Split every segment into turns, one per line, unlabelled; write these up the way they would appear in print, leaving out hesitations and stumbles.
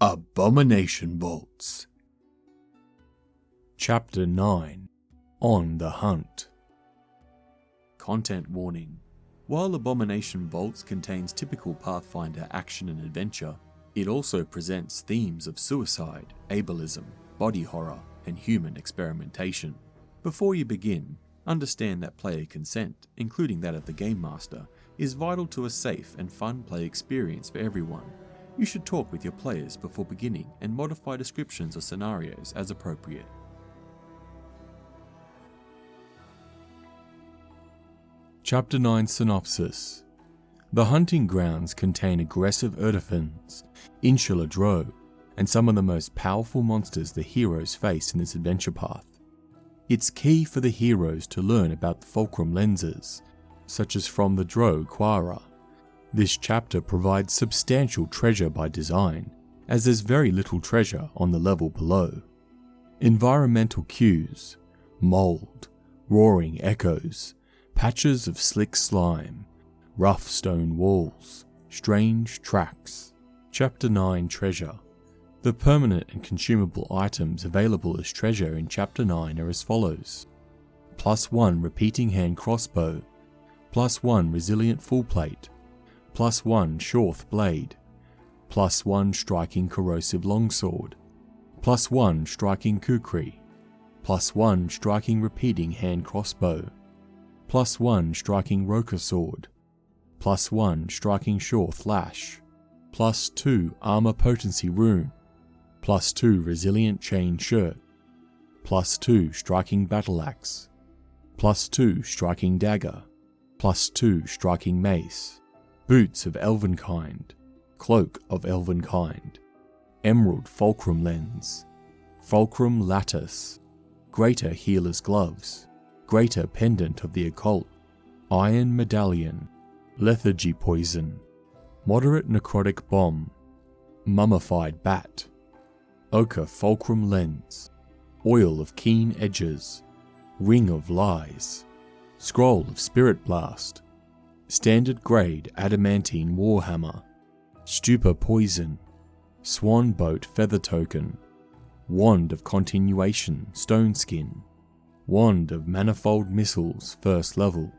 Abomination Vaults. Chapter 9. On the Hunt. Content warning. While Abomination Vaults contains typical Pathfinder action and adventure, it also presents themes of suicide, ableism, body horror, and human experimentation. Before you begin, understand that player consent, including that of the Game Master, is vital to a safe and fun play experience for everyone. You should talk with your players before beginning and modify descriptions or scenarios as appropriate. Chapter 9 Synopsis. The hunting grounds contain aggressive Urdefhans, insular Drow, and some of the most powerful monsters the heroes face in this adventure path. It's key for the heroes to learn about the fulcrum lenses, such as from the Drow Quara. This chapter provides substantial treasure by design, as there's very little treasure on the level below. Environmental cues, mould, roaring echoes, patches of slick slime, rough stone walls, strange tracks. Chapter 9 Treasure. The permanent and consumable items available as treasure in Chapter 9 are as follows: +1 repeating hand crossbow, +1 resilient full plate, +1 shorth blade, +1 striking corrosive longsword, +1 striking kukri, +1 striking repeating hand crossbow, +1 striking roker sword, +1 striking shorth lash, +2 armor potency rune, +2 resilient chain shirt, +2 striking battle axe, +2 striking dagger, +2 striking mace, boots of elvenkind, cloak of elvenkind, emerald fulcrum lens, fulcrum lattice, greater healer's gloves, greater pendant of the occult, iron medallion, lethargy poison, moderate necrotic bomb, mummified bat, ochre fulcrum lens, oil of keen edges, ring of lies, scroll of spirit blast, standard grade adamantine warhammer, stupor poison, swan boat feather token, wand of continuation stone skin, wand of manifold missiles first level.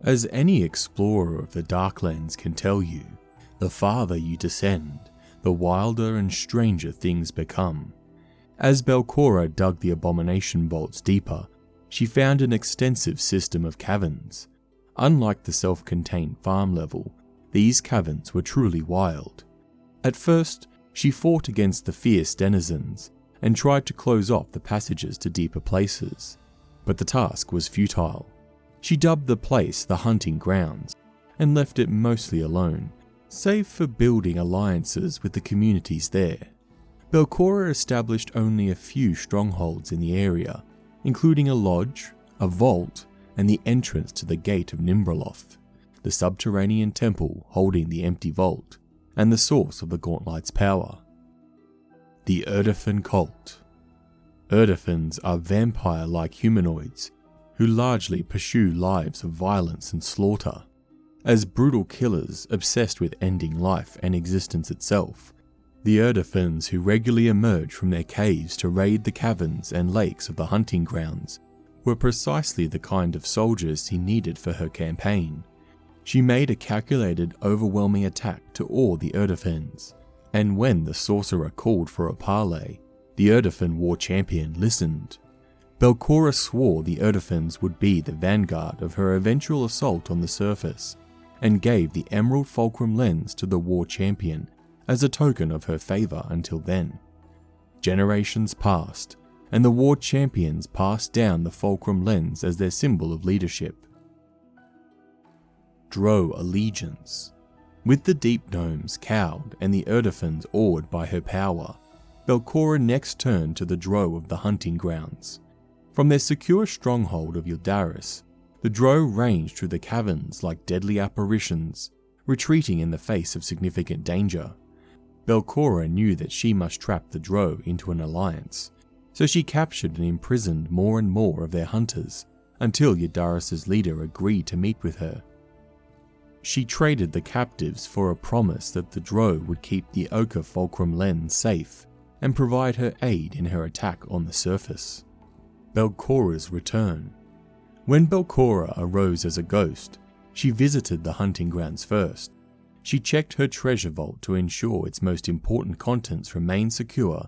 As any explorer of the Darklands can tell you, the farther you descend, the wilder and stranger things become. As Belcorra dug the Abomination Vaults deeper, she found an extensive system of caverns. Unlike the self-contained farm level, these caverns were truly wild. At first, she fought against the fierce denizens and tried to close off the passages to deeper places, but the task was futile. She dubbed the place the Hunting Grounds and left it mostly alone, save for building alliances with the communities there. Belcorra established only a few strongholds in the area, including a lodge, a vault, and the entrance to the Gate of Nimbraloth, the subterranean temple holding the empty vault, and the source of the Gauntlight's power. The Urdefhan Cult. Urdefhans are vampire-like humanoids who largely pursue lives of violence and slaughter. As brutal killers obsessed with ending life and existence itself, the Urdefhans who regularly emerge from their caves to raid the caverns and lakes of the hunting grounds were precisely the kind of soldiers he needed for her campaign. She made a calculated, overwhelming attack to awe the Urdefhans, and when the sorcerer called for a parley, the Urdefhan war champion listened. Belcorra swore the Urdefhans would be the vanguard of her eventual assault on the surface, and gave the emerald fulcrum lens to the war champion as a token of her favour until then. Generations passed, and the war champions passed down the fulcrum lens as their symbol of leadership. Drow Allegiance. With the deep gnomes cowed and the Urdefhans awed by her power, Belcorra next turned to the Drow of the hunting grounds. From their secure stronghold of Yldaris, the Drow ranged through the caverns like deadly apparitions, retreating in the face of significant danger. Belcorra knew that she must trap the Drow into an alliance, so she captured and imprisoned more and more of their hunters, until Yldaris' leader agreed to meet with her. She traded the captives for a promise that the Drow would keep the Ochre Fulcrum lens safe and provide her aid in her attack on the surface. Belcorra's return. When Belcorra arose as a ghost, she visited the hunting grounds first. She checked her treasure vault to ensure its most important contents remained secure,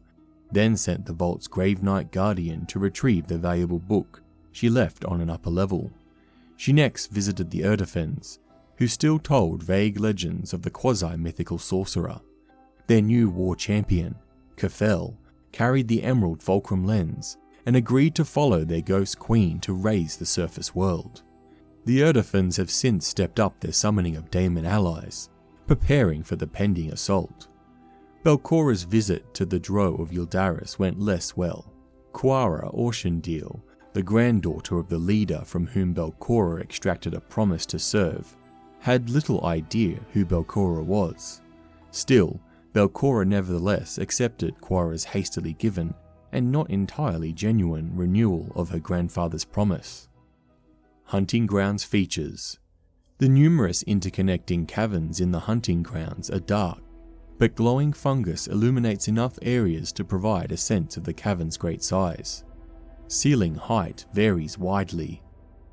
then sent the vault's Grave Knight Guardian to retrieve the valuable book she left on an upper level. She next visited the Urdefhans, who still told vague legends of the quasi-mythical sorcerer. Their new war champion, Khurfel, carried the Emerald Fulcrum lens and agreed to follow their ghost queen to raise the surface world. The Urdefhans have since stepped up their summoning of Daemon allies, preparing for the pending assault. Belcorra's visit to the Drow of Yldaris went less well. Quara Orshendil, the granddaughter of the leader from whom Belcorra extracted a promise to serve, had little idea who Belcorra was. Still, Belcorra nevertheless accepted Quara's hastily given and not entirely genuine renewal of her grandfather's promise. Hunting Grounds features. The numerous interconnecting caverns in the hunting grounds are dark, but glowing fungus illuminates enough areas to provide a sense of the cavern's great size. Ceiling height varies widely.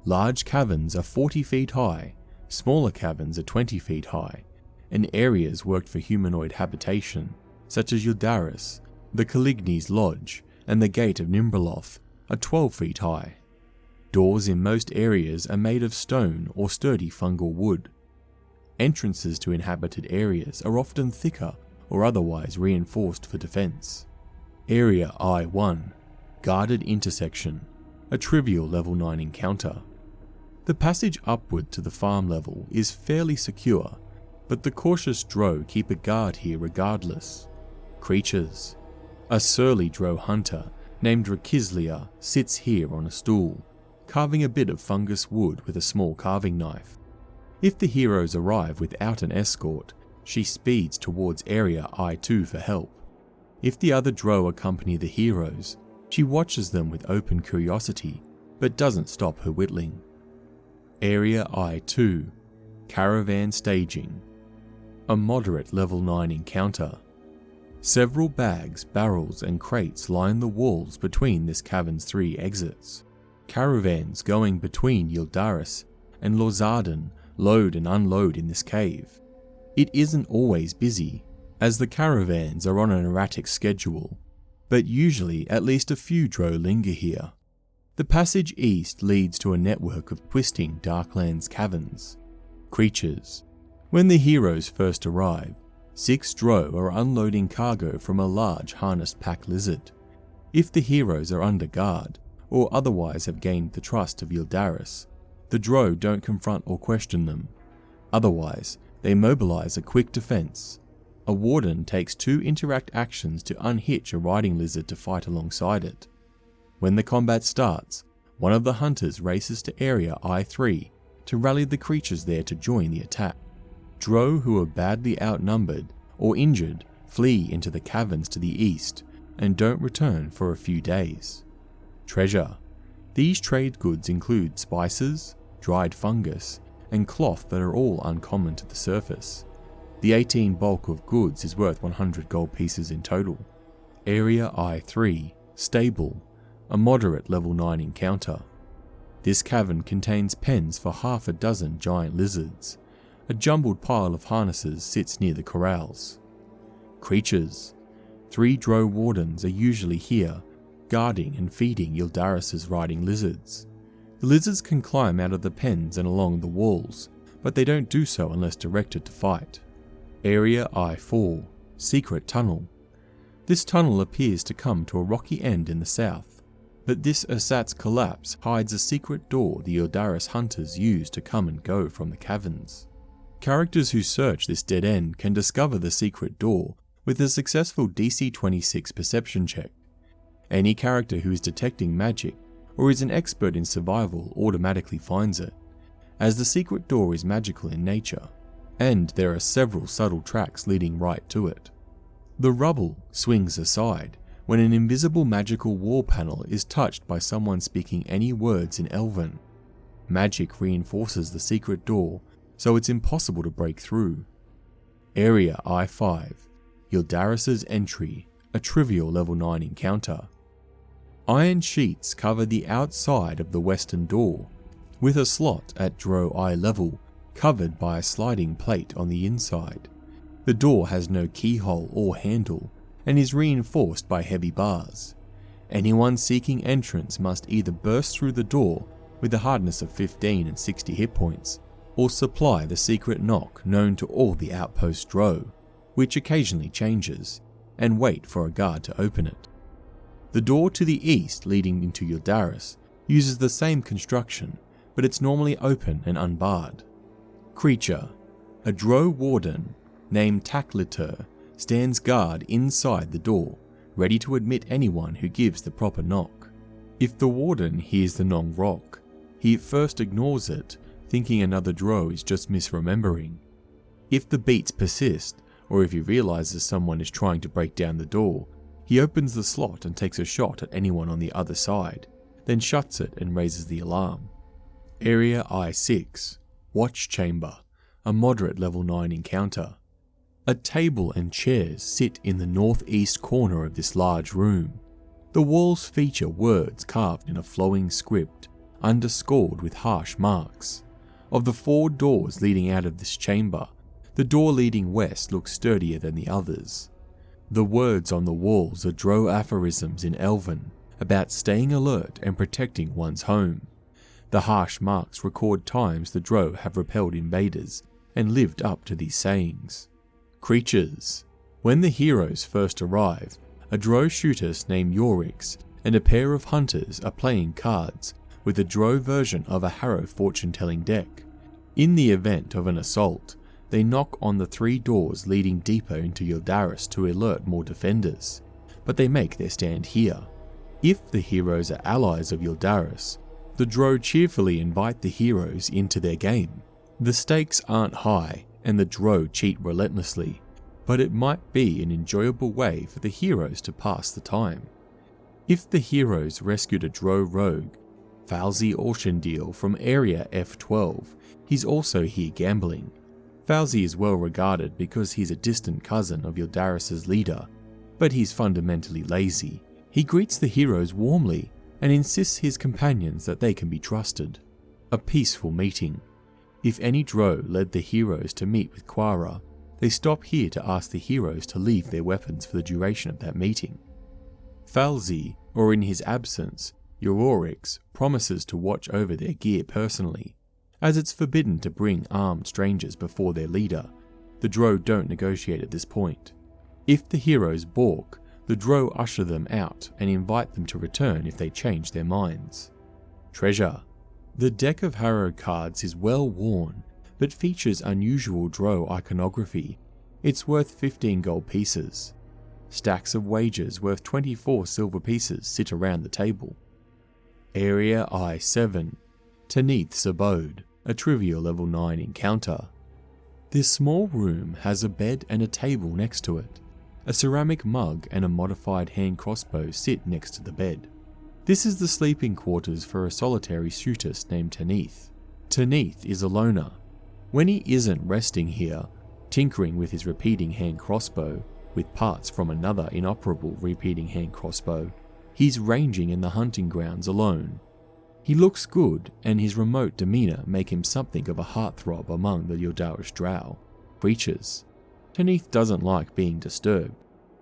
Large caverns are 40 feet high, smaller caverns are 20 feet high, and areas worked for humanoid habitation, such as Yldaris, the Caligni's Lodge, and the Gate of Nimbraloth, are 12 feet high. Doors in most areas are made of stone or sturdy fungal wood. Entrances to inhabited areas are often thicker or otherwise reinforced for defense. Area I1, Guarded Intersection, a trivial level 9 encounter. The passage upward to the farm level is fairly secure, but the cautious Drow keep a guard here regardless. Creatures. A surly Drow hunter named Rakizlia sits here on a stool, carving a bit of fungus wood with a small carving knife. If the heroes arrive without an escort, she speeds towards Area I2 for help. If the other Drow accompany the heroes, she watches them with open curiosity, but doesn't stop her whittling. Area I2, Caravan Staging, a moderate level 9 encounter. Several bags, barrels and crates line the walls between this cavern's 3 exits. Caravans going between Yldaris and Lorzaden load and unload in this cave. It isn't always busy, as the caravans are on an erratic schedule, but usually at least a few Drow linger here. The passage east leads to a network of twisting Darklands caverns. Creatures. When the heroes first arrive, 6 Drow are unloading cargo from a large harnessed pack lizard. If the heroes are under guard, or otherwise have gained the trust of Yldaris, the Drow don't confront or question them. Otherwise, they mobilize a quick defense. A warden takes 2 interact actions to unhitch a riding lizard to fight alongside it. When the combat starts, one of the hunters races to Area I3 to rally the creatures there to join the attack. Drow who are badly outnumbered or injured flee into the caverns to the east and don't return for a few days. Treasure. These trade goods include spices, dried fungus, and cloth that are all uncommon to the surface. The 18 bulk of goods is worth 100 gold pieces in total. Area I3, Stable, a moderate level 9 encounter. This cavern contains pens for half a dozen giant lizards. A jumbled pile of harnesses sits near the corrals. Creatures. 3 Drow wardens are usually here, guarding and feeding Yldaris' riding lizards. The lizards can climb out of the pens and along the walls, but they don't do so unless directed to fight. Area I4, Secret Tunnel. This tunnel appears to come to a rocky end in the south, but this ersatz collapse hides a secret door the Yldaris hunters use to come and go from the caverns. Characters who search this dead end can discover the secret door with a successful DC 26 perception check. Any character who is detecting magic or is an expert in survival automatically finds it, as the secret door is magical in nature, and there are several subtle tracks leading right to it. The rubble swings aside when an invisible magical wall panel is touched by someone speaking any words in Elven. Magic reinforces the secret door so it's impossible to break through. Area I5, Yldaris Entry, a trivial level 9 encounter. Iron sheets cover the outside of the western door, with a slot at Drow eye level covered by a sliding plate on the inside. The door has no keyhole or handle and is reinforced by heavy bars. Anyone seeking entrance must either burst through the door with a hardness of 15 and 60 hit points, or supply the secret knock known to all the outpost Drow, which occasionally changes, and wait for a guard to open it. The door to the east leading into Yldaris uses the same construction, but it's normally open and unbarred. Creature. A Drow Warden named Takliter stands guard inside the door, ready to admit anyone who gives the proper knock. If the Warden hears the Nong Rock, he at first ignores it, thinking another Drow is just misremembering. If the beats persist, or if he realizes someone is trying to break down the door, he opens the slot and takes a shot at anyone on the other side, then shuts it and raises the alarm. Area I6, Watch Chamber, a moderate level 9 encounter. A table and chairs sit in the northeast corner of this large room. The walls feature words carved in a flowing script, underscored with harsh marks. Of the 4 doors leading out of this chamber, the door leading west looks sturdier than the others. The words on the walls are Drow aphorisms in Elven about staying alert and protecting one's home. The harsh marks record times the Drow have repelled invaders and lived up to these sayings. Creatures. When the heroes first arrive, a Drow shootist named Yorix and a pair of hunters are playing cards with a Drow version of a Harrow fortune-telling deck. In the event of an assault, they knock on the 3 doors leading deeper into Yldaris to alert more defenders, but they make their stand here. If the heroes are allies of Yldaris, the Drow cheerfully invite the heroes into their game. The stakes aren't high, and the Drow cheat relentlessly, but it might be an enjoyable way for the heroes to pass the time. If the heroes rescued a Drow rogue, Falzi Orshendil from Area F12, he's also here gambling. Falzi is well regarded because he's a distant cousin of Yldaris' leader, but he's fundamentally lazy. He greets the heroes warmly and insists his companions that they can be trusted. A peaceful meeting. If any Drow led the heroes to meet with Quara, they stop here to ask the heroes to leave their weapons for the duration of that meeting. Falzi, or in his absence, Yorix, promises to watch over their gear personally. As it's forbidden to bring armed strangers before their leader, the Drow don't negotiate at this point. If the heroes balk, the Drow usher them out and invite them to return if they change their minds. Treasure. The deck of Harrow cards is well worn, but features unusual Drow iconography. It's worth 15 gold pieces. Stacks of wages worth 24 silver pieces sit around the table. Area I7, Tanieth's Abode, a trivial level 9 encounter. This small room has a bed and a table next to it. A ceramic mug and a modified hand crossbow sit next to the bed. This is the sleeping quarters for a solitary shootist named Tanieth. Tanieth is a loner. When he isn't resting here, tinkering with his repeating hand crossbow, with parts from another inoperable repeating hand crossbow, he's ranging in the hunting grounds alone. He looks good, and his remote demeanour make him something of a heartthrob among the Yldaris Drow creatures. Tanieth doesn't like being disturbed.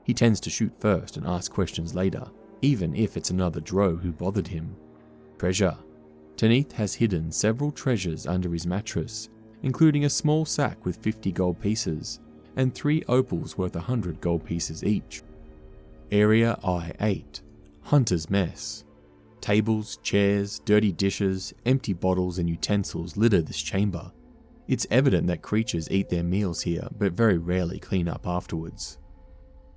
He tends to shoot first and ask questions later, even if it's another Drow who bothered him. Treasure. Tanieth has hidden several treasures under his mattress, including a small sack with 50 gold pieces, and 3 opals worth 100 gold pieces each. Area I8, Hunter's Mess. Tables, chairs, dirty dishes, empty bottles and utensils litter this chamber. It's evident that creatures eat their meals here, but very rarely clean up afterwards.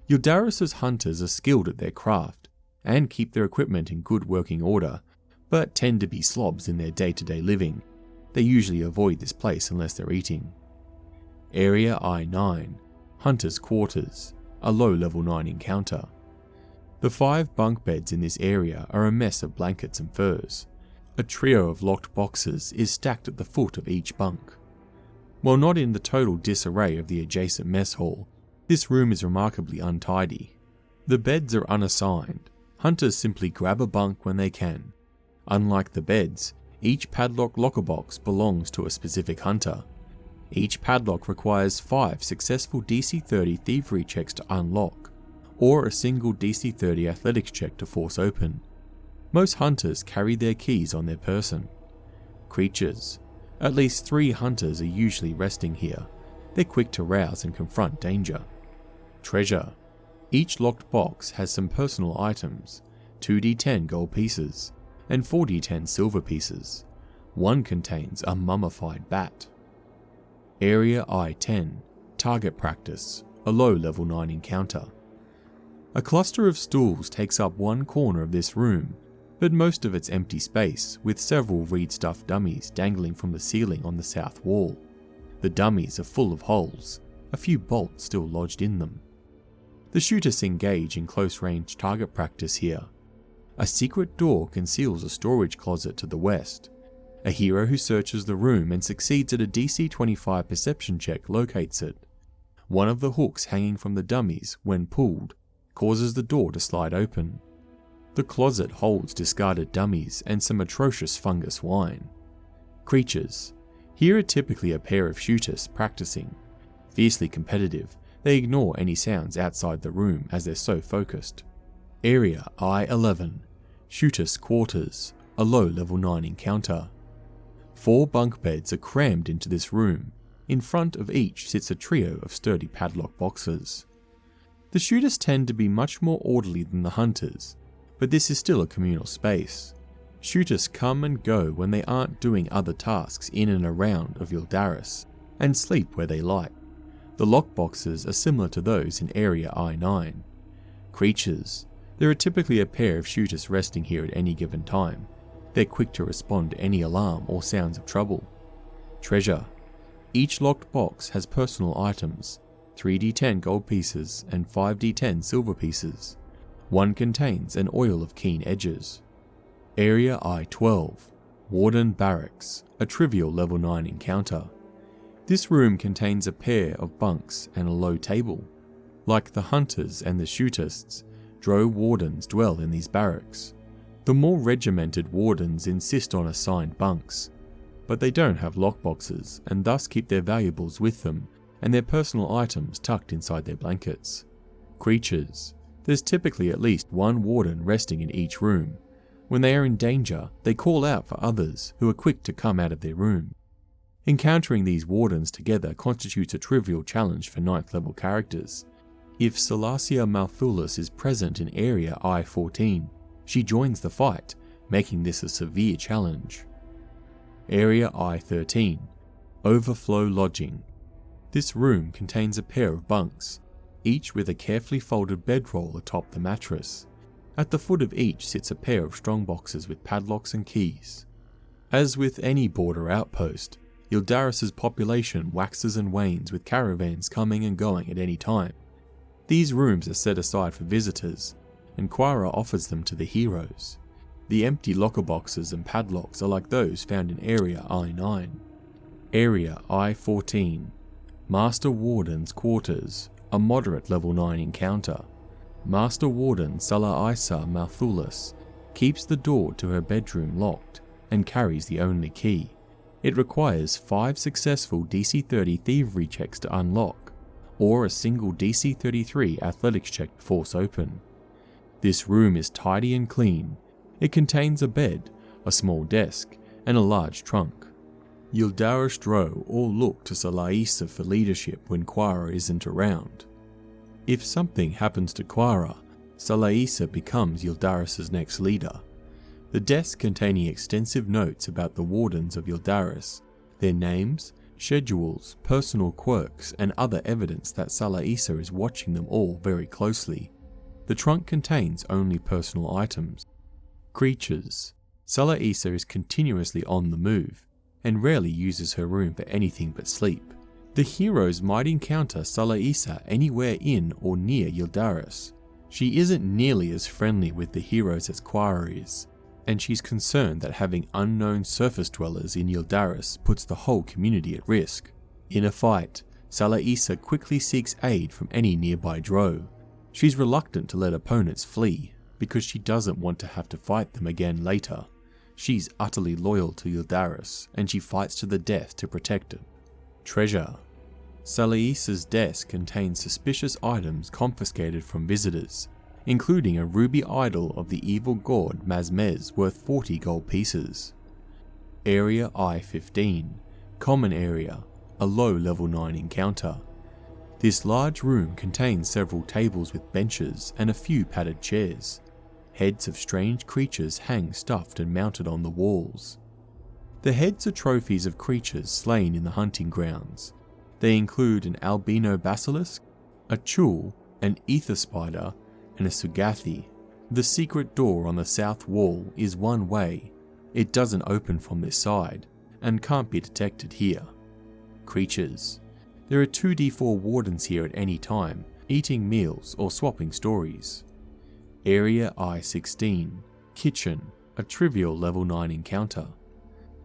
Yldaris' hunters are skilled at their craft, and keep their equipment in good working order, but tend to be slobs in their day-to-day living. They usually avoid this place unless they're eating. Area I9, Hunter's Quarters, a low level 9 encounter. The 5 bunk beds in this area are a mess of blankets and furs. A trio of locked boxes is stacked at the foot of each bunk. While not in the total disarray of the adjacent mess hall, this room is remarkably untidy. The beds are unassigned. Hunters simply grab a bunk when they can. Unlike the beds, each padlock locker box belongs to a specific hunter. Each padlock requires 5 successful DC 30 thievery checks to unlock, or a single DC 30 athletics check to force open. Most hunters carry their keys on their person. Creatures. At least 3 hunters are usually resting here. They're quick to rouse and confront danger. Treasure. Each locked box has some personal items, 2d10 gold pieces, and 4d10 silver pieces. One contains a mummified bat. Area I-10, Target Practice, a low level 9 encounter. A cluster of stools takes up one corner of this room, but most of it's empty space, with several reed-stuffed dummies dangling from the ceiling on the south wall. The dummies are full of holes, a few bolts still lodged in them. The shooters engage in close-range target practice here. A secret door conceals a storage closet to the west. A hero who searches the room and succeeds at a DC 25 perception check locates it. One of the hooks hanging from the dummies, when pulled, causes the door to slide open. The closet holds discarded dummies and some atrocious fungus wine. Creatures. Here are typically a pair of shooters practicing. Fiercely competitive, they ignore any sounds outside the room as they're so focused. Area I-11, Shootists Quarters, a low level 9 encounter. 4 bunk beds are crammed into this room. In front of each sits a trio of sturdy padlock boxes. The shooters tend to be much more orderly than the hunters, but this is still a communal space. Shooters come and go when they aren't doing other tasks in and around of Yldaris, and sleep where they like. The lockboxes are similar to those in Area I-9. Creatures. There are typically a pair of shooters resting here at any given time. They're quick to respond to any alarm or sounds of trouble. Treasure. Each locked box has personal items, 3d10 gold pieces and 5d10 silver pieces. One contains an oil of keen edges. Area I-12, Warden Barracks, a trivial level 9 encounter. This room contains a pair of bunks and a low table. Like the hunters and the shootists, Drow wardens dwell in these barracks. The more regimented wardens insist on assigned bunks, but they don't have lockboxes and thus keep their valuables with them and their personal items tucked inside their blankets. Creatures. There's typically at least one warden resting in each room. When they are in danger, they call out for others who are quick to come out of their room. Encountering these wardens together constitutes a trivial challenge for 9th level characters. If Salacia Malthulus is present in Area I-14, she joins the fight, making this a severe challenge. Area I-13, Overflow Lodging. This room contains a pair of bunks, each with a carefully folded bedroll atop the mattress. At the foot of each sits a pair of strongboxes with padlocks and keys. As with any border outpost, Yldaris' population waxes and wanes with caravans coming and going at any time. These rooms are set aside for visitors, and Quara offers them to the heroes. The empty locker boxes and padlocks are like those found in Area I-9. Area I-14, Master Warden's Quarters, a moderate level 9 encounter. Master Warden Salaisa Malthulus keeps the door to her bedroom locked and carries the only key. It requires 5 successful DC 30 thievery checks to unlock, or a single DC 33 athletics check to force open. This room is tidy and clean. It contains a bed, a small desk, and a large trunk. Yldaris Drow all look to Salaisa for leadership when Quara isn't around. If something happens to Quara, Salaisa becomes Yldaris' next leader. The desk containing extensive notes about the wardens of Yldaris, their names, schedules, personal quirks, and other evidence that Salaisa is watching them all very closely. The trunk contains only personal items. Creatures. Salaisa is continuously on the move, and rarely uses her room for anything but sleep. The heroes might encounter Salaisa anywhere in or near Yldaris. She isn't nearly as friendly with the heroes as Quara is, and she's concerned that having unknown surface dwellers in Yldaris puts the whole community at risk. In a fight, Salaisa quickly seeks aid from any nearby Drow. She's reluctant to let opponents flee, because she doesn't want to have to fight them again later. She's utterly loyal to Yldaris, and she fights to the death to protect it. Treasure. Salaisa's desk contains suspicious items confiscated from visitors, including a ruby idol of the evil god Mazmez worth 40 gold pieces. Area I-15, Common Area, a low level 9 encounter. This large room contains several tables with benches and a few padded chairs. Heads of strange creatures hang stuffed and mounted on the walls. The heads are trophies of creatures slain in the hunting grounds. They include an albino basilisk, a chul, an ether spider, and a sugathi. The secret door on the south wall is one way. It doesn't open from this side, and can't be detected here. Creatures. There are 2d4 wardens here at any time, eating meals or swapping stories. Area I-16, Kitchen, a trivial level 9 encounter.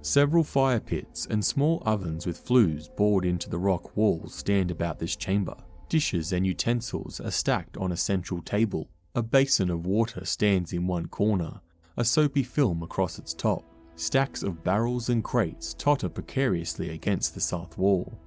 Several fire pits and small ovens with flues bored into the rock walls stand about this chamber. Dishes and utensils are stacked on a central table. A basin of water stands in one corner, a soapy film across its top. Stacks of barrels and crates totter precariously against the south wall.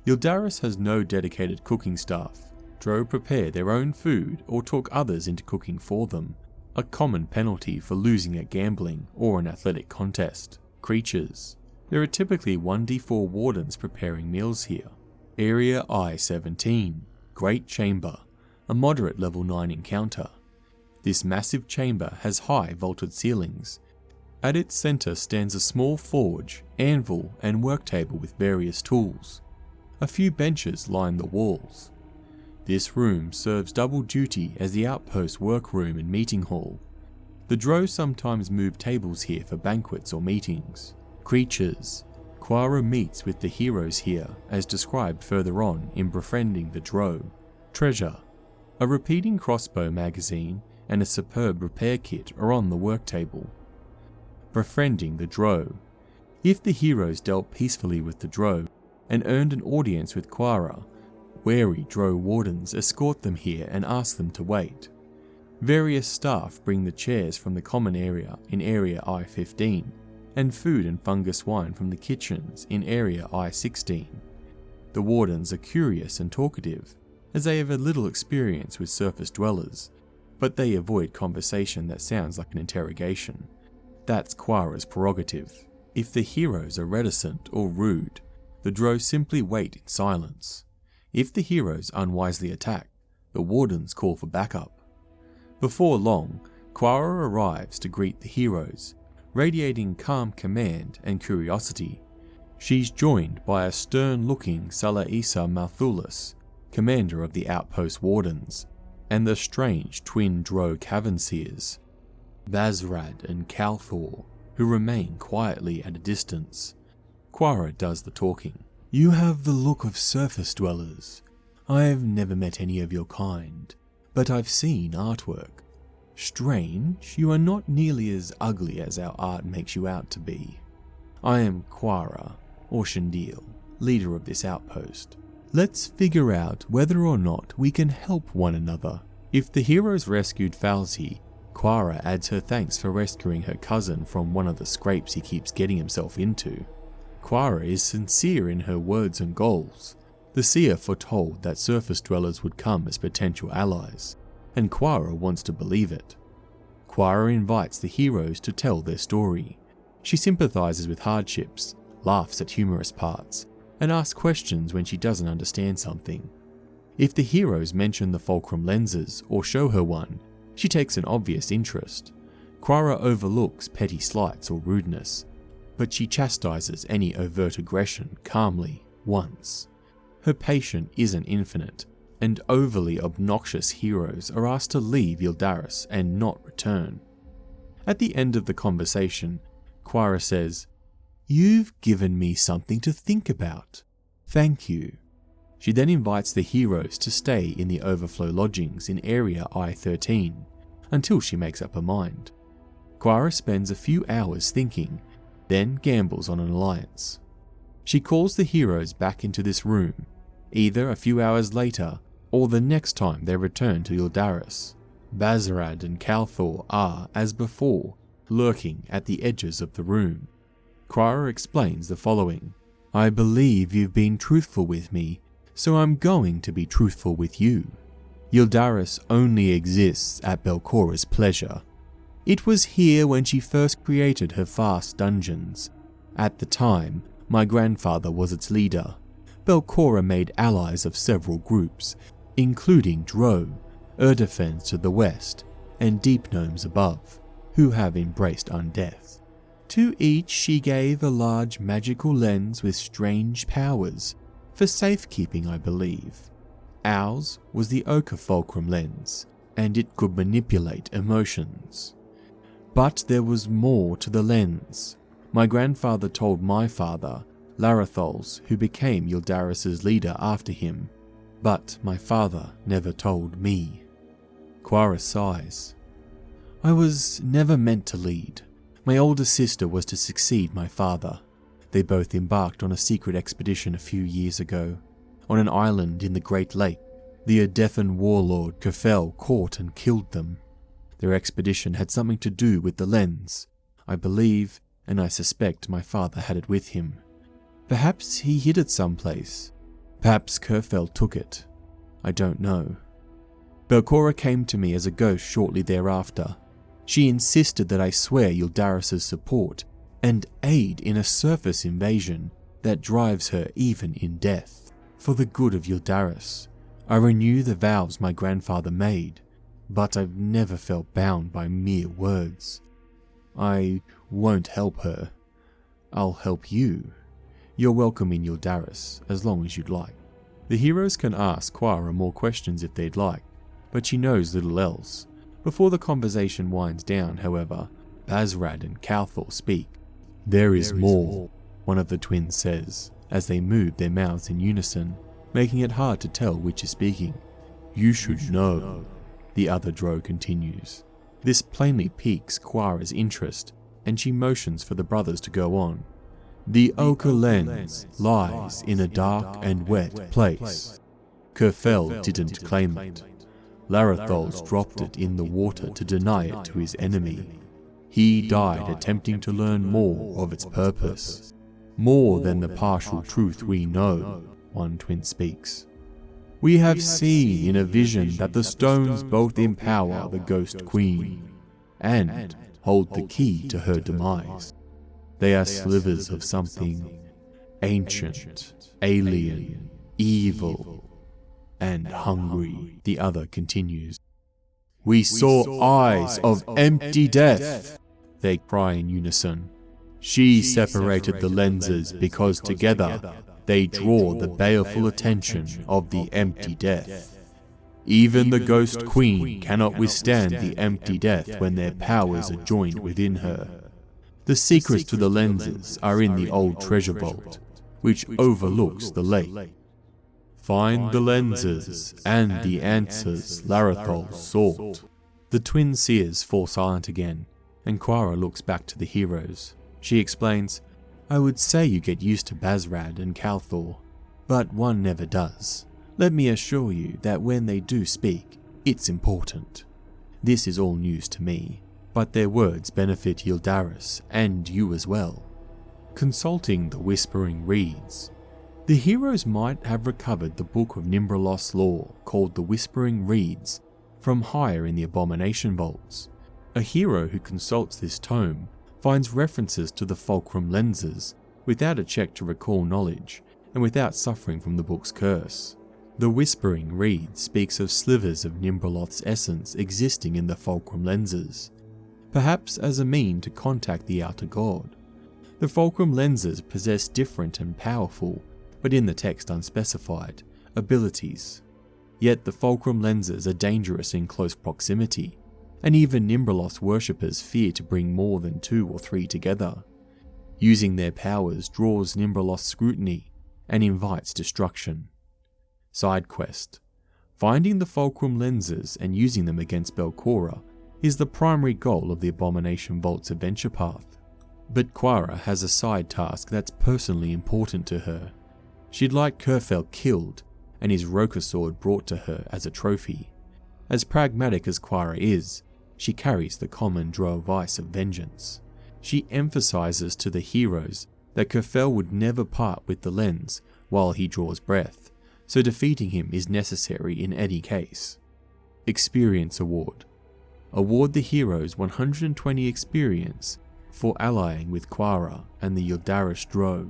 Yldaris has no dedicated cooking staff. Drow prepare their own food or talk others into cooking for them, a common penalty for losing at gambling or an athletic contest. Creatures. There are typically 1d4 wardens preparing meals here. Area I-17, Great Chamber, a moderate level 9 encounter. This massive chamber has high vaulted ceilings. At its centre stands a small forge, anvil and work table with various tools. A few benches line the walls. This room serves double duty as the outpost workroom and meeting hall. The Drow sometimes move tables here for banquets or meetings. Creatures. Quara meets with the heroes here, as described further on in Befriending The Drow. Treasure. A repeating crossbow magazine and a superb repair kit are on the work table. Befriending the Drow. If the heroes dealt peacefully with the Drow and earned an audience with Quara, wary Drow wardens escort them here and ask them to wait. Various staff bring the chairs from the common area in Area I-15, and food and fungus wine from the kitchens in Area I-16. The wardens are curious and talkative, as they have a little experience with surface dwellers, but they avoid conversation that sounds like an interrogation. That's Quara's prerogative. If the heroes are reticent or rude, the Drow simply wait in silence. If the heroes unwisely attack, the wardens call for backup. Before long, Quara arrives to greet the heroes, radiating calm command and curiosity. She's joined by a stern-looking Salaisa Malthulis, commander of the outpost wardens, and the strange twin Drow Cavern Seers, Bazrad and Kalthor, who remain quietly at a distance. Quara does the talking. "You have the look of surface dwellers. I've never met any of your kind, but I've seen artwork. Strange, you are not nearly as ugly as our art makes you out to be. I am Quara, or Shandil, leader of this outpost. Let's figure out whether or not we can help one another." If the heroes rescued Falzi, Quara adds her thanks for rescuing her cousin from one of the scrapes he keeps getting himself into. Quara is sincere in her words and goals. The seer foretold that surface dwellers would come as potential allies, and Quara wants to believe it. Quara invites the heroes to tell their story. She sympathizes with hardships, laughs at humorous parts, and asks questions when she doesn't understand something. If the heroes mention the fulcrum lenses or show her one, she takes an obvious interest. Quara overlooks petty slights or rudeness, but she chastises any overt aggression calmly once. Her patience isn't infinite, and overly obnoxious heroes are asked to leave Yldaris and not return. At the end of the conversation, Quara says, "You've given me something to think about. Thank you." She then invites the heroes to stay in the Overflow Lodgings in Area I-13 until she makes up her mind. Quara spends a few hours thinking, then gambles on an alliance. She calls the heroes back into this room, either a few hours later or the next time they return to Yldaris. Bazrad and Calthor are, as before, lurking at the edges of the room. Quara explains the following. I believe you've been truthful with me, so I'm going to be truthful with you. Yldaris only exists at Belcorra's pleasure. It was here when she first created her vast dungeons. At the time, my grandfather was its leader. Belcorra made allies of several groups, including Drow, Urdefhans to the west, and Deep Gnomes above, who have embraced undeath. To each she gave a large magical lens with strange powers, for safekeeping I believe. Ours was the Ochre Fulcrum lens, and it could manipulate emotions. But there was more to the lens. My grandfather told my father, Larathols, who became Yldaris' leader after him, but my father never told me. Quara sighs. I was never meant to lead. My older sister was to succeed my father. They both embarked on a secret expedition a few years ago. On an island in the Great Lake, the Urdefhan warlord Khurfel caught and killed them. Their expedition had something to do with the lens. I believe, and I suspect my father had it with him. Perhaps he hid it someplace. Perhaps Khurfel took it. I don't know. Belcorra came to me as a ghost shortly thereafter. She insisted that I swear Yldaris' support and aid in a surface invasion that drives her even in death. For the good of Yldaris, I renew the vows my grandfather made, but I've never felt bound by mere words. I won't help her. I'll help you. You're welcome in Yldaris, as long as you'd like. The heroes can ask Quara more questions if they'd like, but she knows little else. Before the conversation winds down, however, Bazrad and Calthor speak. There is more, one of the twins says, as they move their mouths in unison, making it hard to tell which is speaking. You should know, the other Drow continues. This plainly piques Quara's interest, and she motions for the brothers to go on. The ochre lens lies in a dark and wet place. Khurfel didn't claim it. Larathols dropped it in the water to deny it to his enemy. He died attempting to learn more of its purpose. More than the partial truth we know, one twin speaks. We have seen in a vision that the stones both empower the Ghost Queen and hold the key to her demise. They are slivers of something ancient, alien, evil, and hungry, the other continues. We saw eyes of empty death, they cry in unison. She separated the lenses because together they draw the baleful attention of the empty death. Even the Ghost Queen cannot withstand the empty death when their powers are joined within her. The secrets to the lenses are in the old treasure vault, which overlooks the lake. Find the lenses and the answers Larathols sought. The twin seers fall silent again, and Quara looks back to the heroes. She explains, I would say you get used to Bazrad and Calthor, but one never does. Let me assure you that when they do speak, it's important. This is all news to me, but their words benefit Yldaris and you as well. Consulting the Whispering Reeds, the heroes might have recovered the book of Nimbrolos's lore called the Whispering Reeds from higher in the Abomination Vaults. A hero who consults this tome finds references to the fulcrum lenses without a check to recall knowledge and without suffering from the book's curse. The Whispering Reed speaks of slivers of Nimbrolos's essence existing in the fulcrum lenses, perhaps as a mean to contact the outer god. The fulcrum lenses possess different and powerful, but in the text unspecified, abilities. Yet the fulcrum lenses are dangerous in close proximity, and even Nimbrolos's worshippers fear to bring more than 2 or 3 together. Using their powers draws Nimbrolos's scrutiny and invites destruction. Side quest. Finding the fulcrum lenses and using them against Belcorra is the primary goal of the Abomination Vault's adventure path. But Quara has a side task that's personally important to her. She'd like Khurfel killed and his Roka sword brought to her as a trophy. As pragmatic as Quara is, she carries the common Drow vice of vengeance. She emphasizes to the heroes that Khurfel would never part with the lens while he draws breath, so defeating him is necessary in any case. Experience Award. Award the heroes 120 experience for allying with Quara and the Yldaris Drow.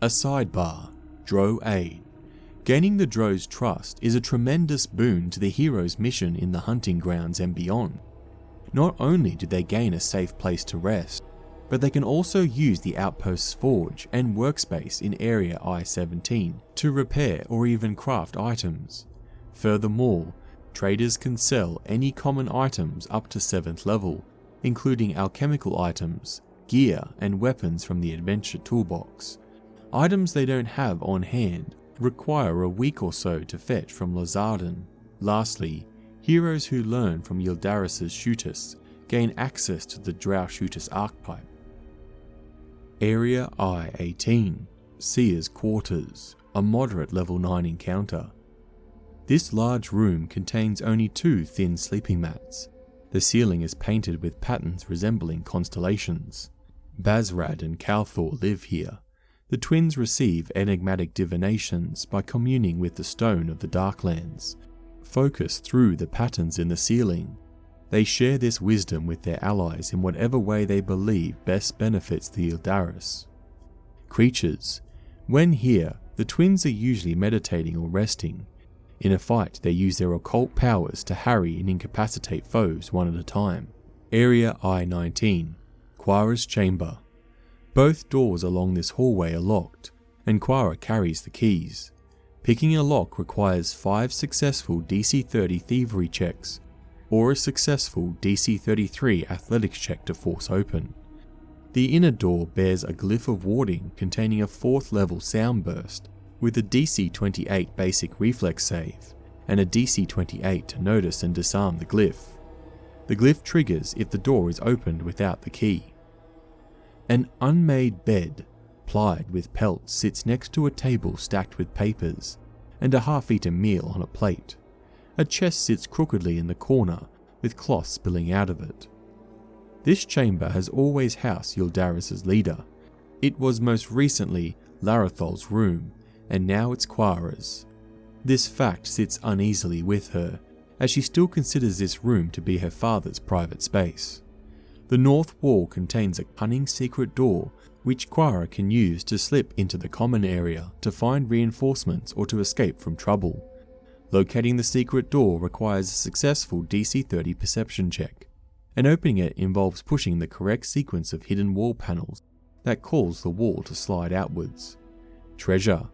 A sidebar, Drow Aid. Gaining the Drow's trust is a tremendous boon to the hero's mission in the hunting grounds and beyond. Not only do they gain a safe place to rest, but they can also use the outpost's forge and workspace in Area I-17 to repair or even craft items. Furthermore, traders can sell any common items up to 7th level, including alchemical items, gear and weapons from the adventure toolbox. Items they don't have on hand require a week or so to fetch from Lozarden. Lastly, heroes who learn from Yldaris' Shootists gain access to the Drow Shootist archetype. Area I-18, Seers Quarters, a moderate level 9 encounter. This large room contains only 2 thin sleeping mats. The ceiling is painted with patterns resembling constellations. Bazrad and Calthor live here. The twins receive enigmatic divinations by communing with the stone of the Darklands, focused through the patterns in the ceiling. They share this wisdom with their allies in whatever way they believe best benefits the Yldaris. Creatures. When here, the twins are usually meditating or resting. In a fight, they use their occult powers to harry and incapacitate foes one at a time. Area I-19, Quara's Chamber. Both doors along this hallway are locked, and Quara carries the keys. Picking a lock requires 5 successful DC 30 thievery checks, or a successful DC 33 athletics check to force open. The inner door bears a glyph of warding containing a 4th level sound burst, with a DC 28 basic reflex save, and a DC 28 to notice and disarm the glyph. The glyph triggers if the door is opened without the key. An unmade bed, plied with pelts, sits next to a table stacked with papers, and a half-eaten meal on a plate. A chest sits crookedly in the corner, with cloth spilling out of it. This chamber has always housed Yldaris' leader. It was most recently Larathol's room, and now it's Quara's. This fact sits uneasily with her, as she still considers this room to be her father's private space. The north wall contains a cunning secret door which Quara can use to slip into the common area to find reinforcements or to escape from trouble. Locating the secret door requires a successful DC 30 perception check, and opening it involves pushing the correct sequence of hidden wall panels that cause the wall to slide outwards. Treasure.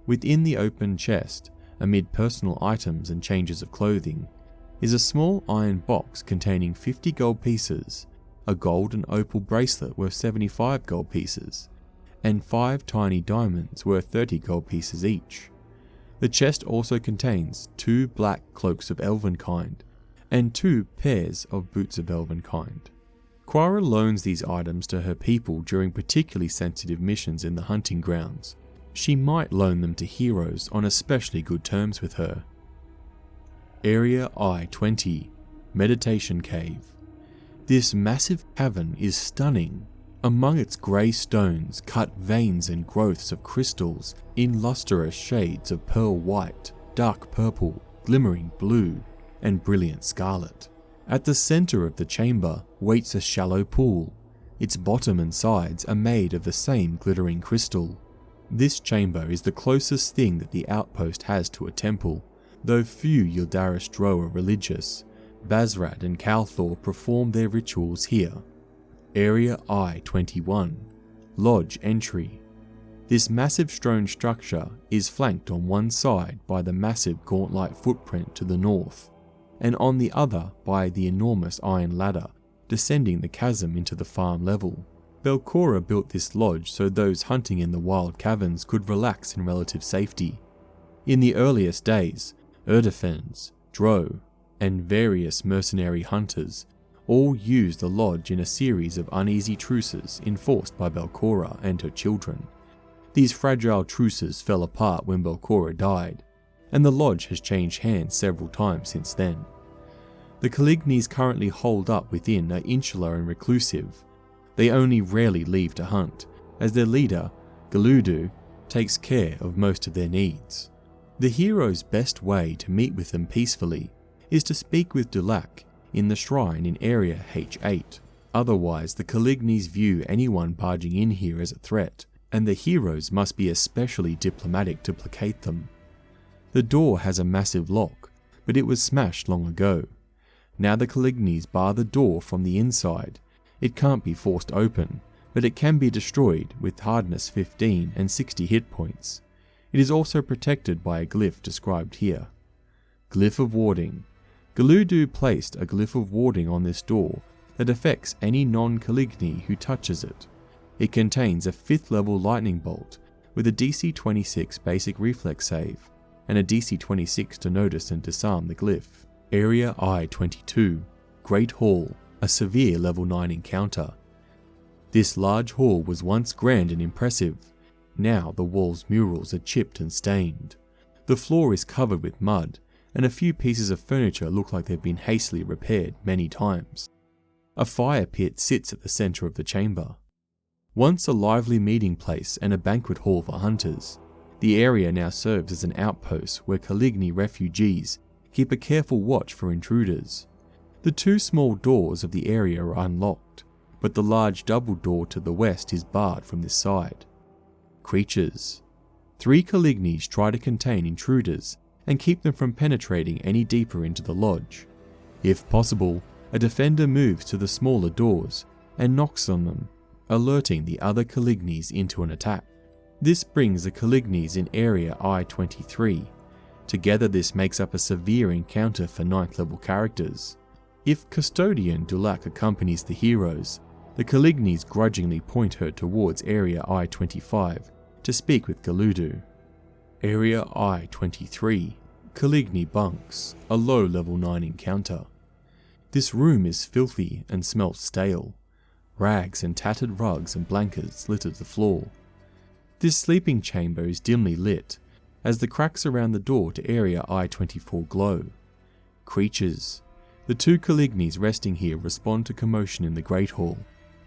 Within the open chest, amid personal items and changes of clothing, is a small iron box containing 50 gold pieces, a gold and opal bracelet worth 75 gold pieces, and 5 tiny diamonds worth 30 gold pieces each. The chest also contains 2 black cloaks of Elvenkind, and 2 pairs of boots of Elvenkind. Quara loans these items to her people during particularly sensitive missions in the hunting grounds. She might loan them to heroes on especially good terms with her. Area I-20, Meditation Cave. This massive cavern is stunning. Among its grey stones cut veins and growths of crystals in lustrous shades of pearl white, dark purple, glimmering blue, and brilliant scarlet. At the centre of the chamber waits a shallow pool. Its bottom and sides are made of the same glittering crystal. This chamber is the closest thing that the outpost has to a temple, though few Yldaris Drow are religious. Bazrad and Calthor perform their rituals here. Area I-21, Lodge Entry. This massive stone structure is flanked on one side by the massive gaunt-like footprint to the north, and on the other by the enormous iron ladder descending the chasm into the farm level. Belcorra built this lodge so those hunting in the wild caverns could relax in relative safety. In the earliest days, Urdefhans, Drow, and various mercenary hunters all used the lodge in a series of uneasy truces enforced by Belcorra and her children. These fragile truces fell apart when Belcorra died, and the lodge has changed hands several times since then. The Calignis currently holed up within are insular and reclusive. They only rarely leave to hunt, as their leader, Galudu, takes care of most of their needs. The hero's best way to meet with them peacefully is to speak with Dulac in the shrine in Area H8. Otherwise, the Calignis view anyone barging in here as a threat, and the heroes must be especially diplomatic to placate them. The door has a massive lock, but it was smashed long ago. Now the Calignis bar the door from the inside. It can't be forced open, but it can be destroyed with hardness 15 and 60 hit points. It is also protected by a glyph described here. Glyph of Warding. Galudu placed a glyph of warding on this door that affects any non-Caligni who touches it. It contains a 5th level lightning bolt with a DC 26 basic reflex save and a DC 26 to notice and disarm the glyph. Area I-22, Great Hall, a severe level 9 encounter. This large hall was once grand and impressive. Now the wall's murals are chipped and stained. The floor is covered with mud, and a few pieces of furniture look like they've been hastily repaired many times. A fire pit sits at the centre of the chamber. Once a lively meeting place and a banquet hall for hunters, the area now serves as an outpost where Caligni refugees keep a careful watch for intruders. The 2 small doors of the area are unlocked, but the large double door to the west is barred from this side. Creatures. 3 Calignis try to contain intruders and keep them from penetrating any deeper into the lodge. If possible, a defender moves to the smaller doors and knocks on them, alerting the other Calignis into an attack. This brings the Calignis in Area I-23. Together this makes up a severe encounter for 9th level characters. If Custodian Dulac accompanies the heroes, the Calignis grudgingly point her towards Area I-25 to speak with Galudu. Area I-23, Caligni Bunks, a low level 9 encounter. This room is filthy and smells stale. Rags and tattered rugs and blankets litter the floor. This sleeping chamber is dimly lit, as the cracks around the door to Area I-24 glow. Creatures. The 2 Calignis resting here respond to commotion in the Great Hall.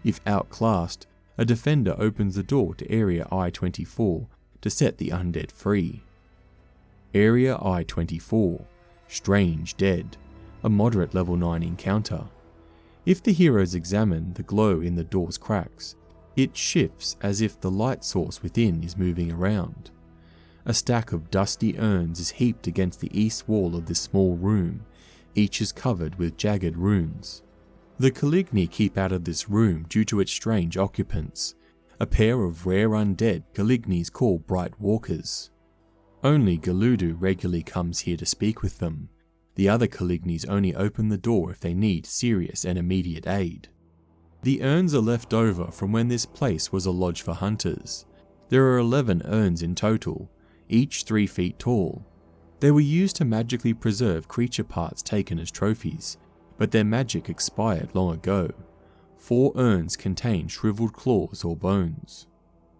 If outclassed, a defender opens the door to Area I-24 to set the undead free. Area I-24, Strange Dead, a moderate level 9 encounter. If the heroes examine the glow in the door's cracks, it shifts as if the light source within is moving around. A stack of dusty urns is heaped against the east wall of this small room. Each is covered with jagged runes. The Caligni keep out of this room due to its strange occupants, a pair of rare undead Calignis called Bright Walkers. Only Galudu regularly comes here to speak with them. The other Calignis only open the door if they need serious and immediate aid. The urns are left over from when this place was a lodge for hunters. There are 11 urns in total, each 3 feet tall. They were used to magically preserve creature parts taken as trophies, but their magic expired long ago. 4 urns contain shriveled claws or bones.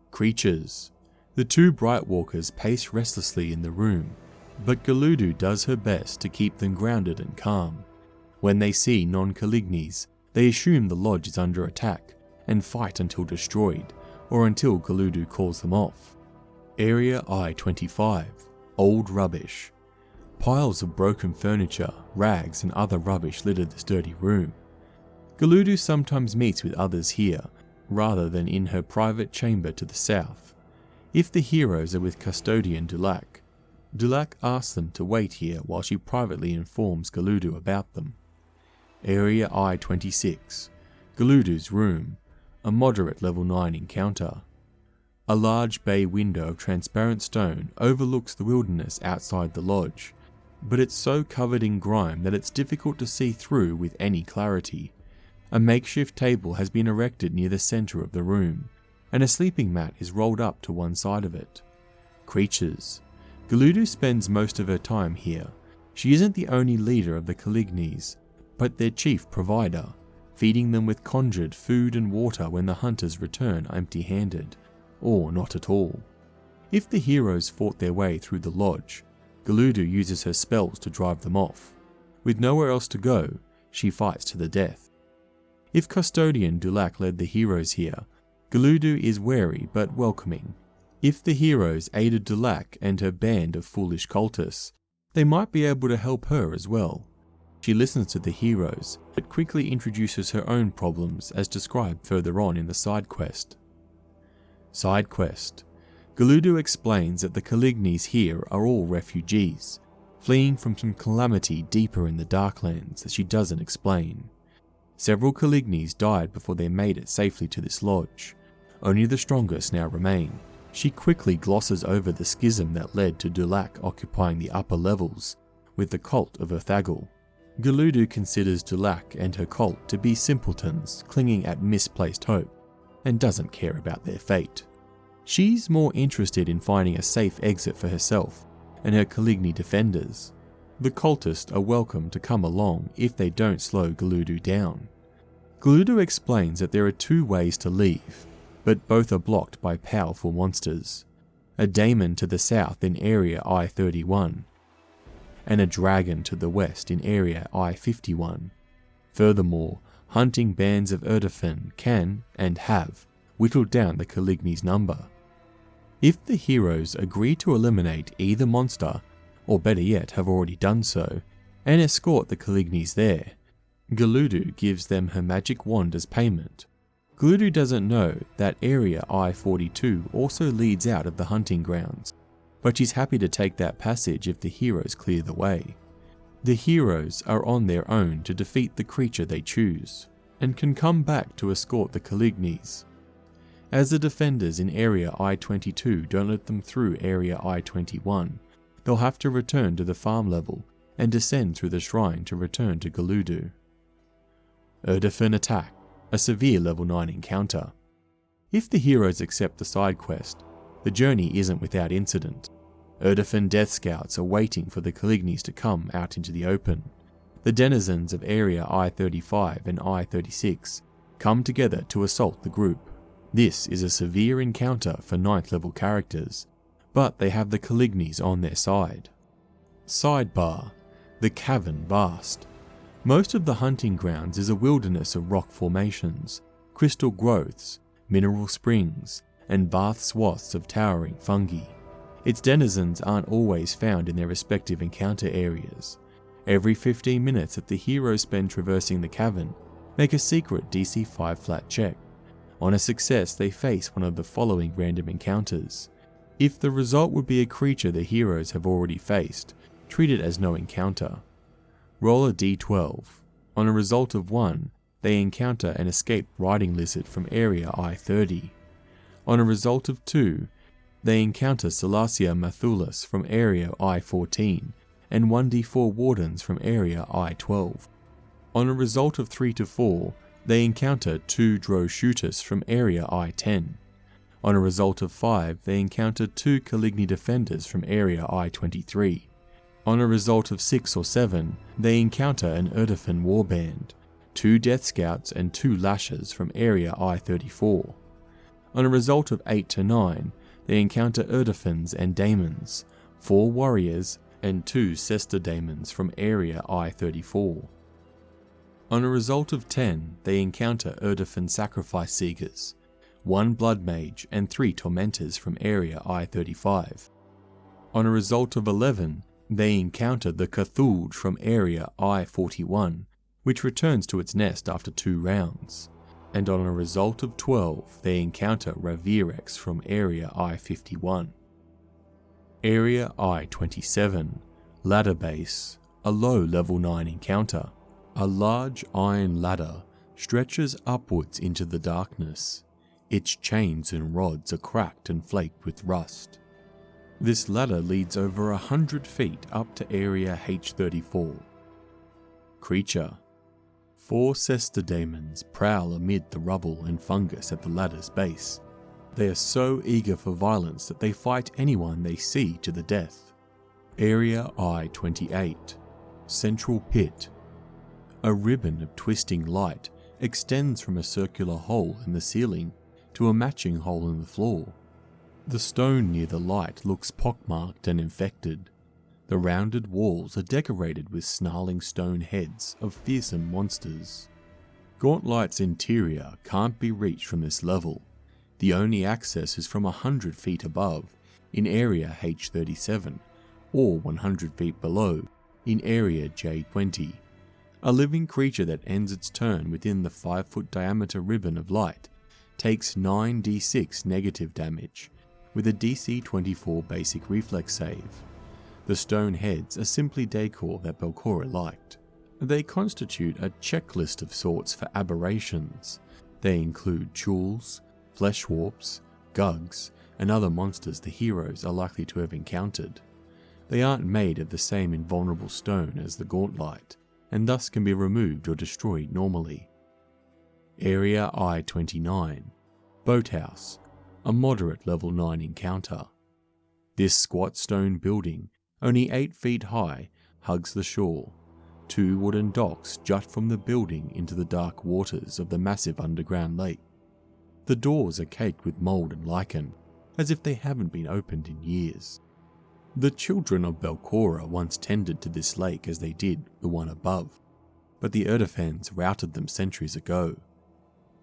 Creatures. The 2 Bright Walkers pace restlessly in the room, but Galudu does her best to keep them grounded and calm. When they see non-Calignis, they assume the lodge is under attack and fight until destroyed, or until Galudu calls them off. Area I-25, Old Rubbish. Piles of broken furniture, rags and other rubbish litter this dirty room. Galudu sometimes meets with others here, rather than in her private chamber to the south. If the heroes are with Custodian Dulac, Dulac asks them to wait here while she privately informs Galudu about them. Area I-26, Galudu's room, a moderate level 9 encounter. A large bay window of transparent stone overlooks the wilderness outside the lodge, but it's so covered in grime that it's difficult to see through with any clarity. A makeshift table has been erected near the centre of the room, and a sleeping mat is rolled up to one side of it. Creatures. Galudu spends most of her time here. She isn't the only leader of the Calignis, but their chief provider. feeding them with conjured food and water when the hunters return empty-handed, or not at all. If the heroes fought their way through the lodge, Galudu uses her spells to drive them off. With nowhere else to go, she fights to the death. If Custodian Dulac led the heroes here, Galudu is wary but welcoming. If the heroes aided Dulac and her band of foolish cultists, they might be able to help her as well. She listens to the heroes, but quickly introduces her own problems as described further on in the side quest. Side quest. Galudu explains that the Calignis here are all refugees, fleeing from some calamity deeper in the Darklands that she doesn't explain. Several Calignis died before they made it safely to this lodge. Only the strongest now remain. She quickly glosses over the schism that led to Dulac occupying the upper levels with the cult of Urthagel. Galudu considers Dulac and her cult to be simpletons clinging at misplaced hope, and doesn't care about their fate. She's more interested in finding a safe exit for herself and her Caligni defenders. The cultists are welcome to come along if they don't slow Galudu down. Galudu explains that there are two ways to leave, but both are blocked by powerful monsters. A daemon to the south in Area I31, and a dragon to the west in Area I51. Furthermore, hunting bands of Urdefhan can, and have, whittled down the Caligni's number. If the heroes agree to eliminate either monster, or better yet have already done so, and escort the Calignis there, Galudu gives them her magic wand as payment. Galudu doesn't know that Area I42 also leads out of the hunting grounds, but she's happy to take that passage if the heroes clear the way. The heroes are on their own to defeat the creature they choose, and can come back to escort the Calignis. As the defenders in Area I22 don't let them through Area I21, they'll have to return to the farm level and descend through the shrine to return to Galudu. Urdefhan Attack, a severe level 9 encounter. If the heroes accept the side quest, the journey isn't without incident. Urdefhan Death Scouts are waiting for the Calignis to come out into the open. The denizens of Area I35 and I36 come together to assault the group. This is a severe encounter for 9th level characters, but they have the Calignis on their side. Sidebar: the Cavern vast. Most of the hunting grounds is a wilderness of rock formations, crystal growths, mineral springs, and vast swaths of towering fungi. Its denizens aren't always found in their respective encounter areas. Every 15 minutes that the heroes spend traversing the cavern, make a secret DC 5 flat check. On a success, they face one of the following random encounters. If the result would be a creature the heroes have already faced, treat it as no encounter. Roll a d12. On a result of 1, they encounter an escaped riding lizard from Area I30. On a result of 2, they encounter Salacia Mathulis from Area I14 and 1d4 wardens from Area I12. On a result of 3 to 4, they encounter 2 Drow Shooters from Area I10. On a result of 5, they encounter 2 Caligni Defenders from Area I23. On a result of 6 or 7, they encounter an Urdefhan Warband, 2 Death Scouts and 2 Lashers from Area I34. On a result of 8 to 9, they encounter Urdefhans and Daemons, 4 Warriors and 2 Cester Daemons from Area I34. On a result of 10, they encounter Urdefhan Sacrifice Seekers, 1 Blood Mage and 3 Tormentors from Area I35. On a result of 11, they encounter the Cthulhu from Area I41, which returns to its nest after 2 rounds. And on a result of 12, they encounter Ravirex from Area I51. Area I27, Ladder Base, a low level 9 encounter. A large iron ladder stretches upwards into the darkness. Its chains and rods are cracked and flaked with rust. This ladder leads over 100 feet up to Area H34. Creature: 4 Cester Daemons prowl amid the rubble and fungus at the ladder's base. They are so eager for violence that they fight anyone they see to the death. Area I28, Central Pit. A ribbon of twisting light extends from a circular hole in the ceiling to a matching hole in the floor. The stone near the light looks pockmarked and infected. The rounded walls are decorated with snarling stone heads of fearsome monsters. Gauntlight's interior can't be reached from this level. The only access is from 100 feet above, in area H37, or 100 feet below, in area J20. A living creature that ends its turn within the 5-foot diameter ribbon of light takes 9d6 negative damage, with a DC 24 basic reflex save. The stone heads are simply decor that Belcorra liked. They constitute a checklist of sorts for aberrations. They include chulls, flesh warps, gugs, and other monsters the heroes are likely to have encountered. They aren't made of the same invulnerable stone as the Gauntlight, and thus can be removed or destroyed normally. Area I29, Boathouse, a moderate level 9 encounter. This squat stone building, only 8 feet high, hugs the shore. 2 wooden docks jut from the building into the dark waters of the massive underground lake. The doors are caked with mold and lichen, as if they haven't been opened in years. The children of Belcorra once tended to this lake as they did the one above, but the Urdefhans routed them centuries ago.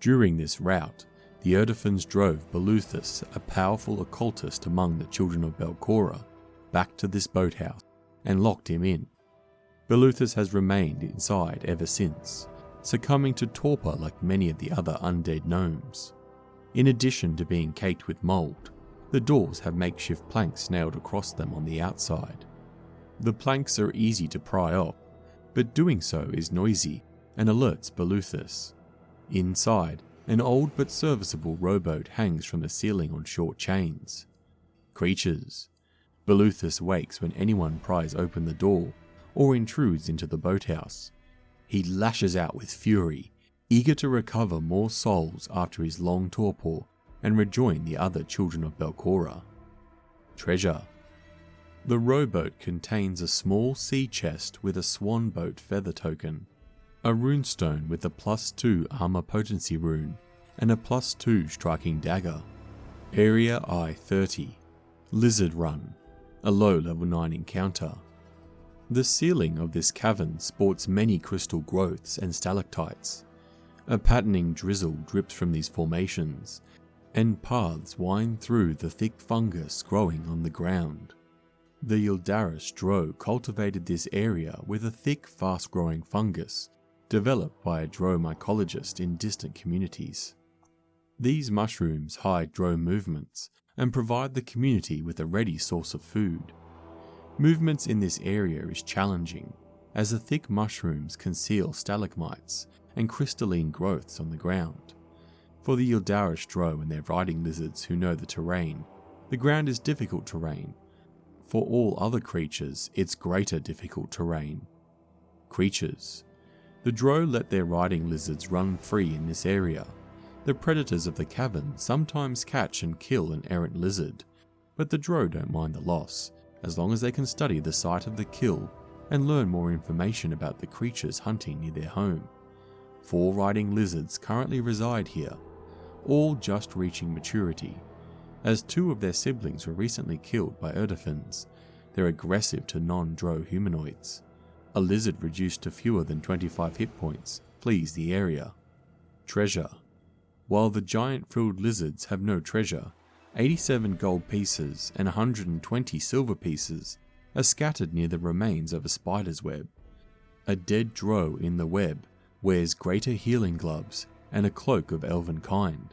During this rout, the Urdefhans drove Belcorra, a powerful occultist among the children of Belcorra, back to this boathouse and locked him in. Belcorra has remained inside ever since, succumbing to torpor like many of the other undead gnomes. In addition to being caked with mold, the doors have makeshift planks nailed across them on the outside. The planks are easy to pry off, but doing so is noisy and alerts Belcorra. Inside, an old but serviceable rowboat hangs from the ceiling on short chains. Creatures. Belcorra wakes when anyone pries open the door or intrudes into the boathouse. He lashes out with fury, eager to recover more souls after his long torpor and rejoin the other children of Belcorra. Treasure. The rowboat contains a small sea chest with a swan boat feather token, a runestone with a +2 armor potency rune, and a +2 striking dagger. Area I30, Lizard Run, a low level 9 encounter. The ceiling of this cavern sports many crystal growths and stalactites. A patterning drizzle drips from these formations, and paths wind through the thick fungus growing on the ground. The Yldaris Drow cultivated this area with a thick, fast-growing fungus, developed by a Drow mycologist in distant communities. These mushrooms hide Drow movements and provide the community with a ready source of food. Movements in this area is challenging, as the thick mushrooms conceal stalagmites and crystalline growths on the ground. For the Yldaris Drow and their riding lizards who know the terrain, the ground is difficult terrain. For all other creatures, it's greater difficult terrain. Creatures. The Drow let their riding lizards run free in this area. The predators of the cavern sometimes catch and kill an errant lizard, but the Drow don't mind the loss, as long as they can study the site of the kill and learn more information about the creatures hunting near their home. 4 riding lizards currently reside here, all just reaching maturity. As 2 of their siblings were recently killed by Urdefhans, they're aggressive to non-Drow humanoids. A lizard reduced to fewer than 25 hit points flees the area. Treasure. While the giant frilled lizards have no treasure, 87 gold pieces and 120 silver pieces are scattered near the remains of a spider's web. A dead Drow in the web wears greater healing gloves and a cloak of elven kind.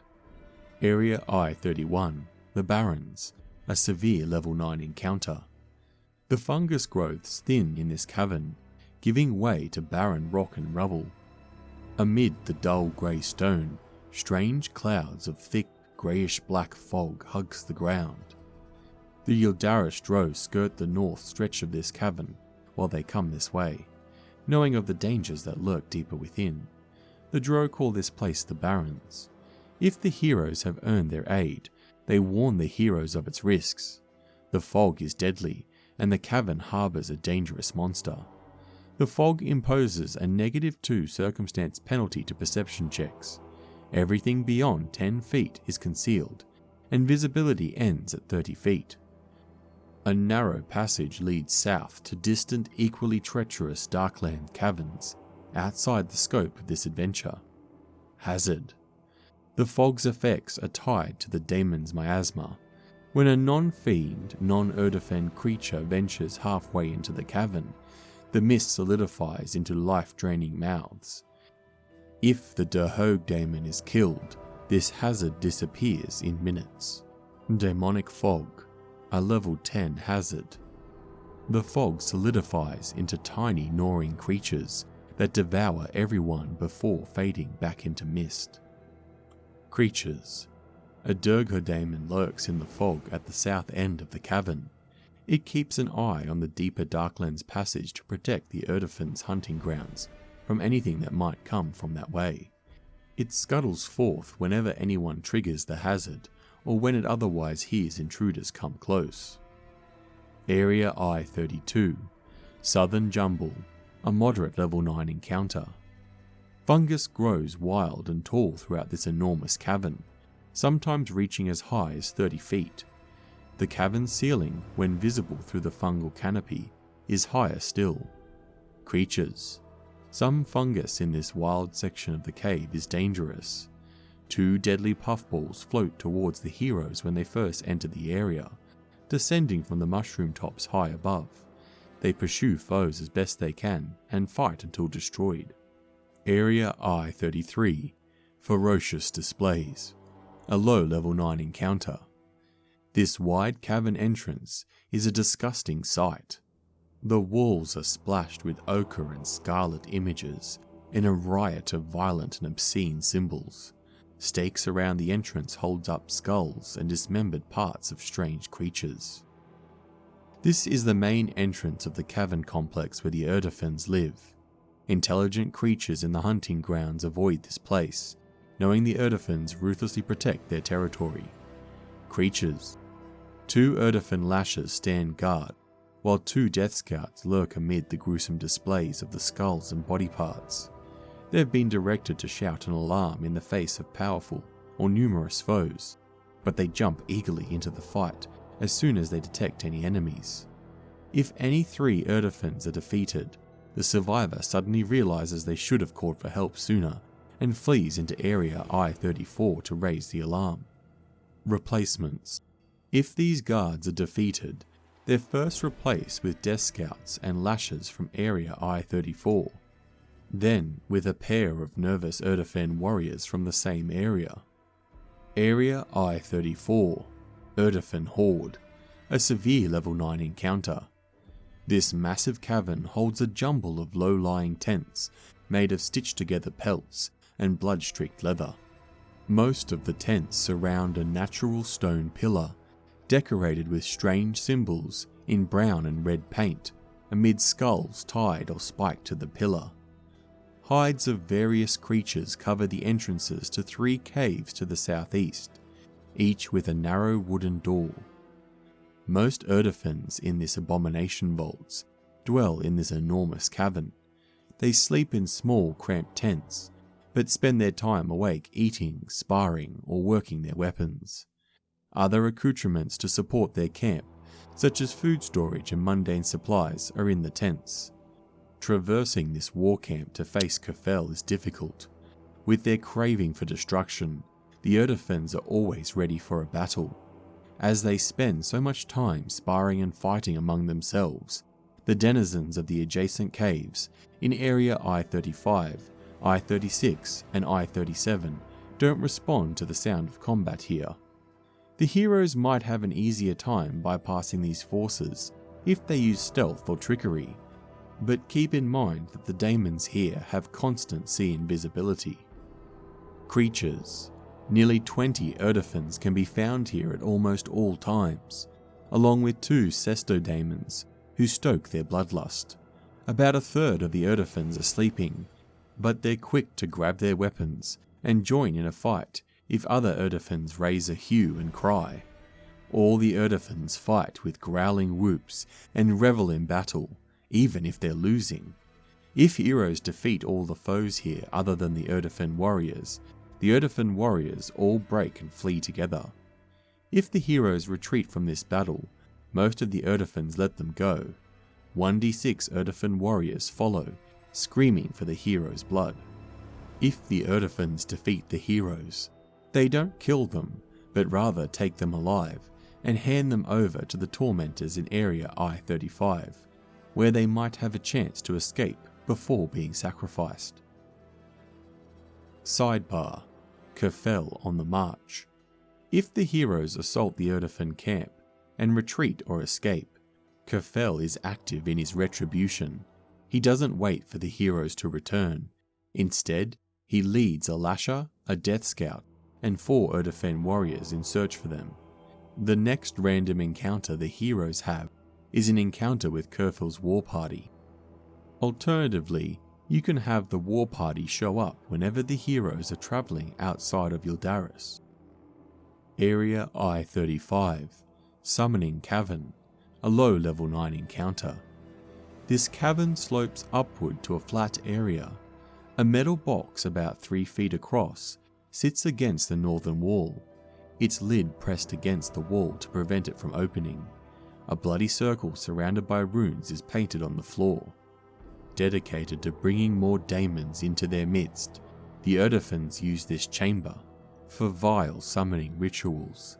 Area I31.The Barrens, a severe level 9 encounter. The fungus growths thin in this cavern, giving way to barren rock and rubble. Amid the dull grey stone, strange clouds of thick greyish-black fog hugs the ground. The Yldaris Drow skirt the north stretch of this cavern while they come this way, knowing of the dangers that lurk deeper within. The Drow call this place the Barrens. If the heroes have earned their aid, they warn the heroes of its risks. The fog is deadly, and the cavern harbours a dangerous monster. The fog imposes a -2 circumstance penalty to perception checks. Everything beyond 10 feet is concealed, and visibility ends at 30 feet. A narrow passage leads south to distant, equally treacherous Darkland caverns outside the scope of this adventure. Hazard. The fog's effects are tied to the daemon's miasma. When a non-fiend, non-Urdefhan creature ventures halfway into the cavern, the mist solidifies into life-draining mouths. If the Derhoag daemon is killed, this hazard disappears in minutes. Demonic Fog, a level 10 hazard. The fog solidifies into tiny gnawing creatures that devour everyone before fading back into mist. Creatures. A Durga daemon lurks in the fog at the south end of the cavern. It keeps an eye on the deeper Darklands passage to protect the Urdefhan's hunting grounds from anything that might come from that way. It scuttles forth whenever anyone triggers the hazard, or when it otherwise hears intruders come close. Area I32, Southern Jumble, a moderate level 9 encounter. Fungus grows wild and tall throughout this enormous cavern, sometimes reaching as high as 30 feet. The cavern ceiling, when visible through the fungal canopy, is higher still. Creatures. Some fungus in this wild section of the cave is dangerous. 2 deadly puffballs float towards the heroes when they first enter the area, descending from the mushroom tops high above. They pursue foes as best they can and fight until destroyed. Area I33, Ferocious Displays, a low level 9 encounter. This wide cavern entrance is a disgusting sight. The walls are splashed with ochre and scarlet images in a riot of violent and obscene symbols. Stakes around the entrance holds up skulls and dismembered parts of strange creatures. This is the main entrance of the cavern complex where the Urdefhans live. Intelligent creatures in the hunting grounds avoid this place, knowing the Urdefhans ruthlessly protect their territory. Creatures. 2 Urdefhan lashers stand guard, while 2 death scouts lurk amid the gruesome displays of the skulls and body parts. They have been directed to shout an alarm in the face of powerful or numerous foes, but they jump eagerly into the fight as soon as they detect any enemies. If any 3 Urdefhans are defeated, the survivor suddenly realizes they should have called for help sooner and flees into Area I34 to raise the alarm. Replacements. If these guards are defeated, they're first replaced with death scouts and lashers from Area I34. Then with a pair of nervous Urdefhan warriors from the same area. Area I34, Urdefhan Hoard, a severe level 9 encounter. This massive cavern holds a jumble of low-lying tents made of stitched-together pelts and blood-streaked leather. Most of the tents surround a natural stone pillar, decorated with strange symbols in brown and red paint, amid skulls tied or spiked to the pillar. Hides of various creatures cover the entrances to 3 caves to the southeast, each with a narrow wooden door. Most Urdefhans in this Abomination Vaults dwell in this enormous cavern. They sleep in small, cramped tents, but spend their time awake eating, sparring, or working their weapons. Other accoutrements to support their camp, such as food storage and mundane supplies, are in the tents. Traversing this war camp to face Khurfel is difficult. With their craving for destruction, the Urdefhans are always ready for a battle. As they spend so much time sparring and fighting among themselves, the denizens of the adjacent caves in Area I35, I36 and I37 don't respond to the sound of combat here. The heroes might have an easier time bypassing these forces if they use stealth or trickery, but keep in mind that the daemons here have constant sea invisibility. Creatures. Nearly 20 Urdefhans can be found here at almost all times, along with 2 cesto-daemons who stoke their bloodlust. About a third of the Urdefhans are sleeping, but they're quick to grab their weapons and join in a fight if other Urdefhans raise a hue and cry. All the Urdefhans fight with growling whoops and revel in battle, even if they're losing. If heroes defeat all the foes here other than the Urdefhan warriors all break and flee together. If the heroes retreat from this battle, most of the Urdefhans let them go. 1d6 Urdefhan warriors follow, screaming for the heroes' blood. If the Urdefhans defeat the heroes, they don't kill them, but rather take them alive and hand them over to the tormentors in Area I-35, where they might have a chance to escape before being sacrificed. Sidebar: Khurfel on the march. If the heroes assault the Urdefhan camp and retreat or escape, Khurfel is active in his retribution. He doesn't wait for the heroes to return. Instead, he leads a Lasher, a Death Scout, and 4 Urdefhan warriors in search for them. The next random encounter the heroes have is an encounter with Khurfel's war party. Alternatively, you can have the war party show up whenever the heroes are travelling outside of Yldaris. Area I-35, Summoning Cavern, a low level 9 encounter. This cavern slopes upward to a flat area. A metal box about 3 feet across sits against the northern wall, its lid pressed against the wall to prevent it from opening. A bloody circle surrounded by runes is painted on the floor. Dedicated to bringing more daemons into their midst, the Urdefhans use this chamber for vile summoning rituals.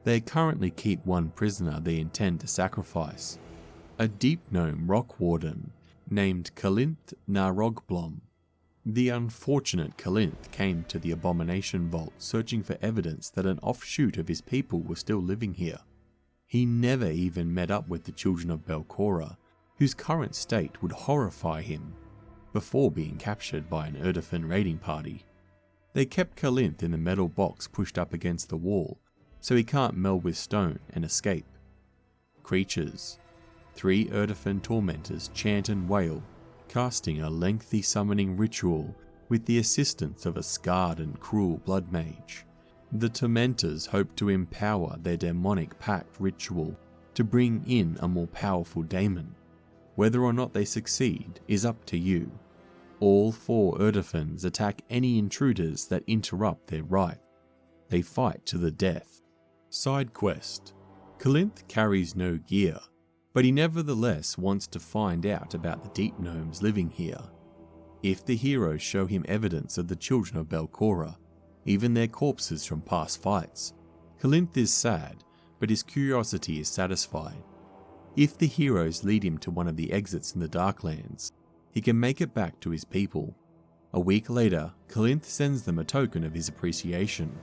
They currently keep one prisoner they intend to sacrifice, a deep gnome rock warden named Caligni Bunks. The unfortunate Caligni came to the Abomination Vault searching for evidence that an offshoot of his people were still living here. He never even met up with the children of Belcorra, whose current state would horrify him, before being captured by an Urdefhan raiding party. They kept Caligni in the metal box pushed up against the wall, so he can't meld with stone and escape. Creatures. 3 Urdefhan tormentors chant and wail, casting a lengthy summoning ritual with the assistance of a scarred and cruel blood mage. The tormentors hope to empower their demonic pact ritual to bring in a more powerful daemon. Whether or not they succeed is up to you. All 4 Urdefhans attack any intruders that interrupt their rite. They fight to the death. Side quest. Caligni carries no gear, but he nevertheless wants to find out about the deep gnomes living here. If the heroes show him evidence of the children of Belcorra, even their corpses from past fights, Caligni is sad, but his curiosity is satisfied. If the heroes lead him to one of the exits in the Darklands, he can make it back to his people. A week later, Caligni sends them a token of his appreciation,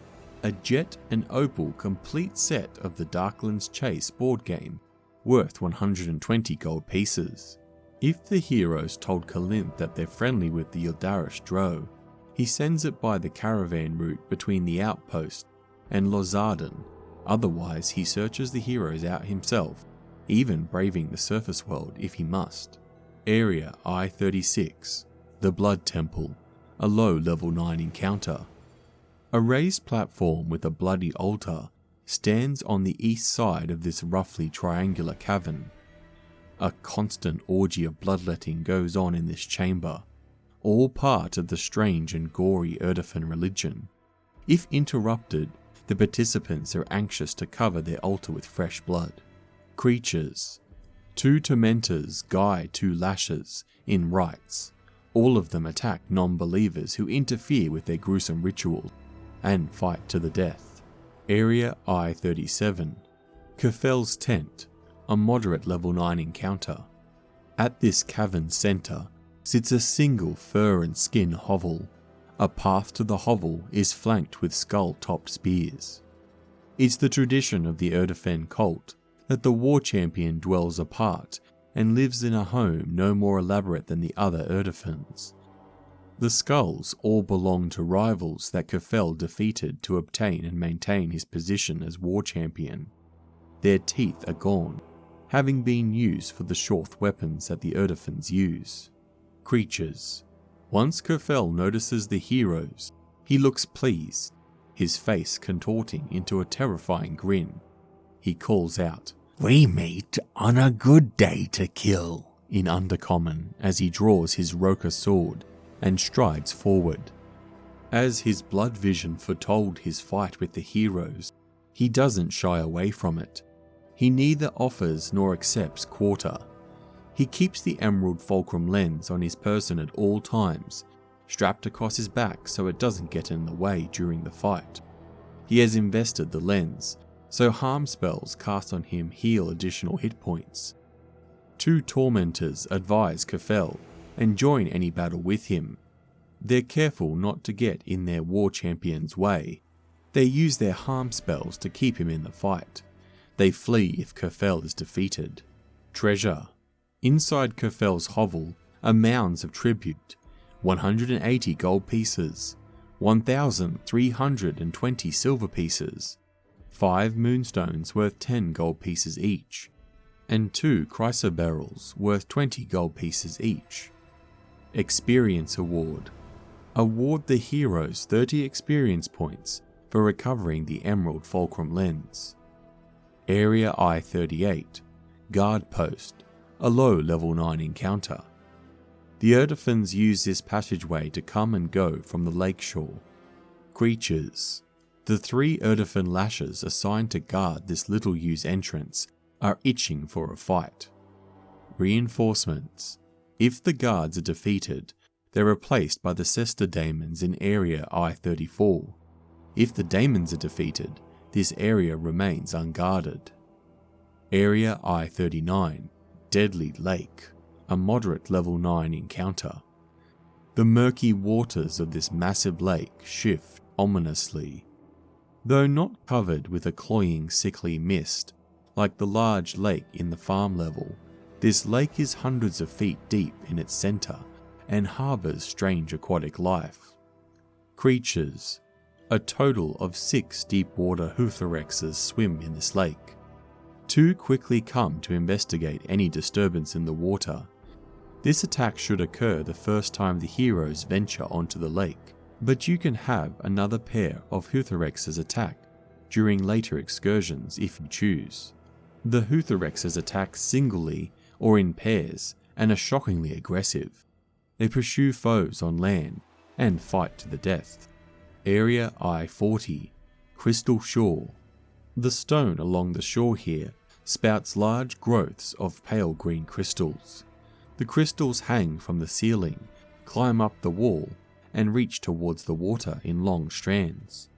a Jet and Opal complete set of the Darklands Chase board game, worth 120 gold pieces. If the heroes told Caligni that they're friendly with the Yldaris Drow, he sends it by the caravan route between the outpost and Lozarden. Otherwise, he searches the heroes out himself, even braving the surface world if he must. Area I-36, the Blood Temple, a low level 9 encounter. A raised platform with a bloody altar stands on the east side of this roughly triangular cavern. A constant orgy of bloodletting goes on in this chamber, all part of the strange and gory Urdefhan religion. If interrupted, the participants are anxious to cover their altar with fresh blood. Creatures. 2 tormentors guide 2 lashers in rites. All of them attack non-believers who interfere with their gruesome rituals and fight to the death. Area I-37, Khurfel's Tent, a moderate level 9 encounter. At this cavern centre sits a single fur and skin hovel. A path to the hovel is flanked with skull-topped spears. It's the tradition of the Urdefhan Cult that the war champion dwells apart and lives in a home no more elaborate than the other Urdefhans. The skulls all belong to rivals that Khurfel defeated to obtain and maintain his position as war champion. Their teeth are gone, having been used for the short weapons that the Urdefhans use. Creatures. Once Khurfel notices the heroes, he looks pleased, his face contorting into a terrifying grin. He calls out, "We meet on a good day to kill. in Undercommon as he draws his Roka sword and strides forward. As his blood vision foretold his fight with the heroes, he doesn't shy away from it. He neither offers nor accepts quarter. He keeps the emerald fulcrum lens on his person at all times, strapped across his back so it doesn't get in the way during the fight. He has invested the lens, so harm spells cast on him heal additional hit points. 2 tormentors advise Khurfel and join any battle with him. They're careful not to get in their war champion's way. They use their harm spells to keep him in the fight. They flee if Khurfel is defeated. Treasure. Inside Khurfel's hovel are mounds of tribute, 180 gold pieces, 1,320 silver pieces, 5 moonstones worth 10 gold pieces each, and 2 chrysoberyls worth 20 gold pieces each. Experience Award. Award the heroes 30 experience points for recovering the Emerald Fulcrum Lens. Area I-38, Guard Post, a low level 9 encounter. The Urdefhans use this passageway to come and go from the lakeshore. Creatures. The 3 Urdefhan lashes assigned to guard this little-used entrance are itching for a fight. Reinforcements. If the guards are defeated, they're replaced by the Cester Daemons in Area I-34. If the Daemons are defeated, this area remains unguarded. Area I-39, Deadly Lake, a moderate level 9 encounter. The murky waters of this massive lake shift ominously. Though not covered with a cloying sickly mist, like the large lake in the farm level, this lake is hundreds of feet deep in its center and harbors strange aquatic life. Creatures. A total of 6 deep-water Hutherexes swim in this lake. 2 quickly come to investigate any disturbance in the water. This attack should occur the first time the heroes venture onto the lake, but you can have another pair of Hutherexes attack during later excursions if you choose. The Hutherexes attack singly or in pairs and are shockingly aggressive. They pursue foes on land and fight to the death. Area I-40, Crystal Shore. The stone along the shore here spouts large growths of pale green crystals. The crystals hang from the ceiling, climb up the wall, and reach towards the water in long strands.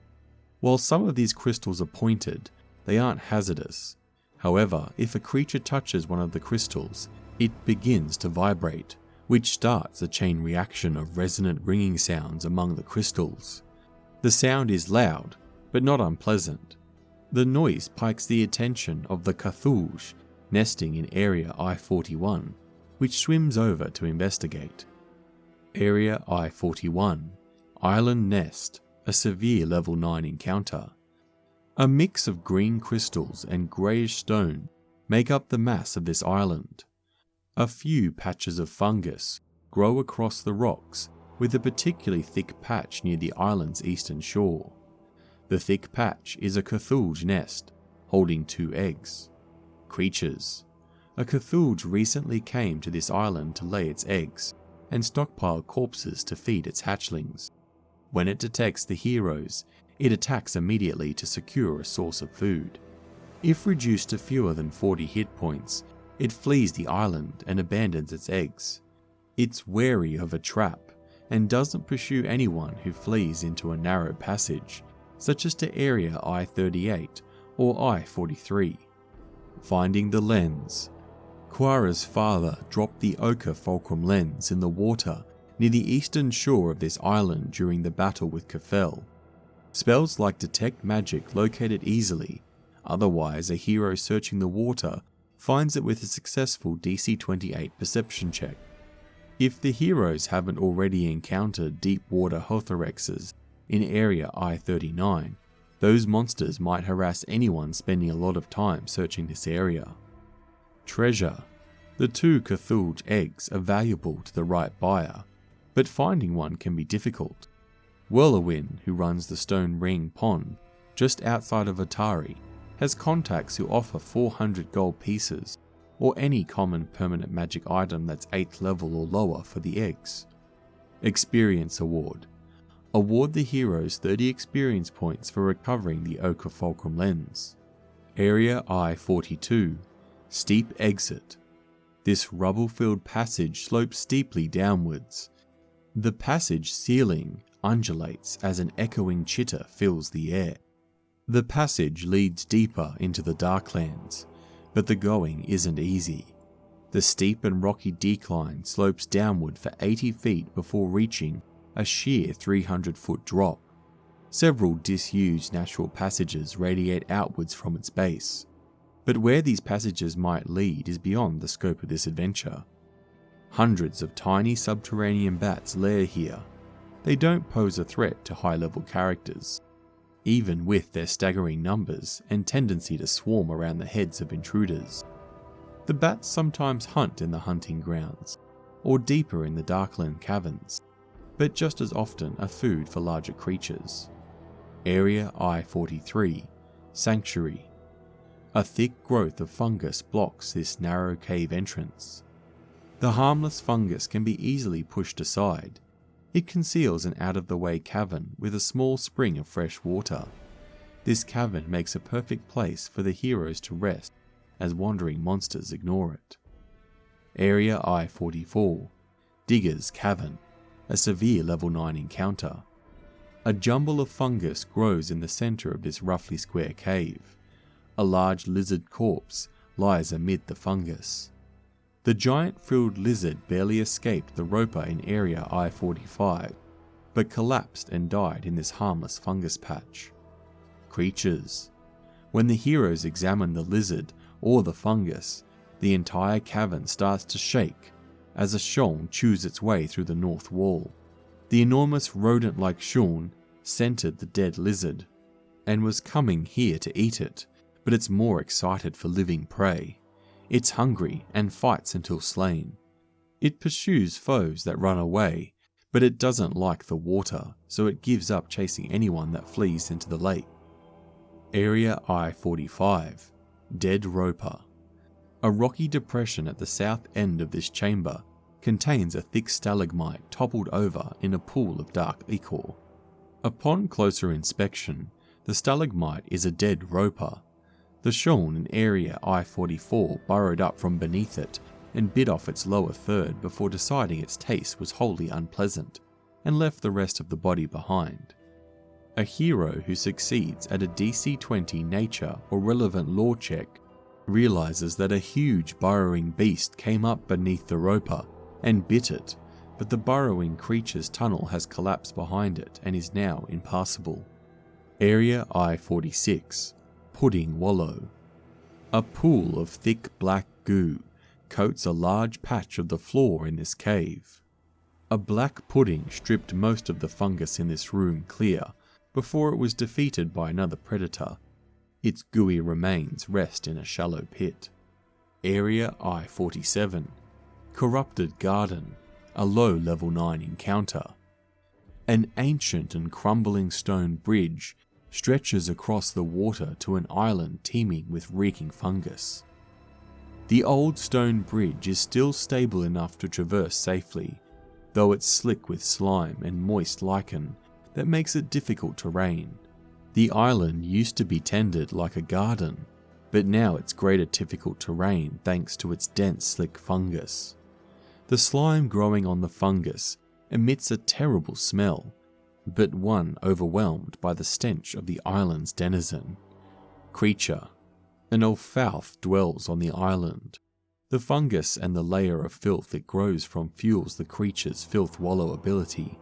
While some of these crystals are pointed, they aren't hazardous. However, if a creature touches one of the crystals, it begins to vibrate, which starts a chain reaction of resonant ringing sounds among the crystals. The sound is loud, but not unpleasant. The noise pikes the attention of the Cthulhu nesting in Area I-41, which swims over to investigate. Area I-41, Island Nest, a severe level 9 encounter. A mix of green crystals and greyish stone make up the mass of this island. A few patches of fungus grow across the rocks, with a particularly thick patch near the island's eastern shore. The thick patch is a Cthulhu nest, holding 2 eggs. Creatures. A Cthulhu recently came to this island to lay its eggs, and stockpile corpses to feed its hatchlings. When it detects the heroes, it attacks immediately to secure a source of food. If reduced to fewer than 40 hit points, it flees the island and abandons its eggs. It's wary of a trap, and doesn't pursue anyone who flees into a narrow passage, such as to Area I-38 or I-43. Finding the lens. Quara's father dropped the ochre fulcrum lens in the water near the eastern shore of this island during the battle with Khurfel. Spells like Detect Magic locate it easily, otherwise a hero searching the water finds it with a successful DC 28 perception check. If the heroes haven't already encountered deep water Hutherexes in Area I-39, those monsters might harass anyone spending a lot of time searching this area. Treasure. The 2 Cthulhu eggs are valuable to the right buyer, but finding one can be difficult. Whirlwind, who runs the Stone Ring Pond just outside of Atari, has contacts who offer 400 gold pieces or any common permanent magic item that's 8th level or lower for the eggs. Experience Award. Award the heroes 30 experience points for recovering the Ochre Fulcrum Lens. Area I-42. Steep Exit. This rubble-filled passage slopes steeply downwards. The passage ceiling undulates as an echoing chitter fills the air. The passage leads deeper into the Darklands, but the going isn't easy. The steep and rocky decline slopes downward for 80 feet before reaching a sheer 300-foot drop. Several disused natural passages radiate outwards from its base, but where these passages might lead is beyond the scope of this adventure. Hundreds of tiny subterranean bats lair here. They don't pose a threat to high-level characters, even with their staggering numbers and tendency to swarm around the heads of intruders. The bats sometimes hunt in the hunting grounds, or deeper in the Darkland caverns, but just as often are food for larger creatures. Area I-43. Sanctuary. A thick growth of fungus blocks this narrow cave entrance. The harmless fungus can be easily pushed aside. It conceals an out-of-the-way cavern with a small spring of fresh water. This cavern makes a perfect place for the heroes to rest as wandering monsters ignore it. Area I-44. Digger's Cavern. A severe level 9 encounter. A jumble of fungus grows in the centre of this roughly square cave. A large lizard corpse lies amid the fungus. The giant frilled lizard barely escaped the roper in Area I-45, but collapsed and died in this harmless fungus patch. Creatures. When the heroes examine the lizard or the fungus, the entire cavern starts to shake as a Shorn chews its way through the north wall. The enormous rodent-like Shorn scented the dead lizard and was coming here to eat it, but it's more excited for living prey. It's hungry and fights until slain. It pursues foes that run away, but it doesn't like the water, so it gives up chasing anyone that flees into the lake. Area I-45. Dead Roper. A rocky depression at the south end of this chamber contains a thick stalagmite toppled over in a pool of dark ichor. Upon closer inspection, the stalagmite is a dead roper. The Shorn in Area I-44 burrowed up from beneath it and bit off its lower third before deciding its taste was wholly unpleasant, and left the rest of the body behind. A hero who succeeds at a DC 20 nature or relevant lore check realizes that a huge burrowing beast came up beneath the roper and bit it, but the burrowing creature's tunnel has collapsed behind it and is now impassable. Area I-46. Pudding Wallow. A pool of thick black goo coats a large patch of the floor in this cave. A black pudding stripped most of the fungus in this room clear before it was defeated by another predator. Its gooey remains rest in a shallow pit. Area I-47. Corrupted Garden. A low level 9 encounter. An ancient and crumbling stone bridge stretches across the water to an island teeming with reeking fungus. The old stone bridge is still stable enough to traverse safely, though it's slick with slime and moist lichen that makes it difficult terrain. The island used to be tended like a garden, but now it's greater difficult terrain thanks to its dense slick fungus. The slime growing on the fungus emits a terrible smell, but one overwhelmed by the stench of the island's denizen. Creature. An Ulfalf dwells on the island. The fungus and the layer of filth it grows from fuels the creature's filth wallow ability.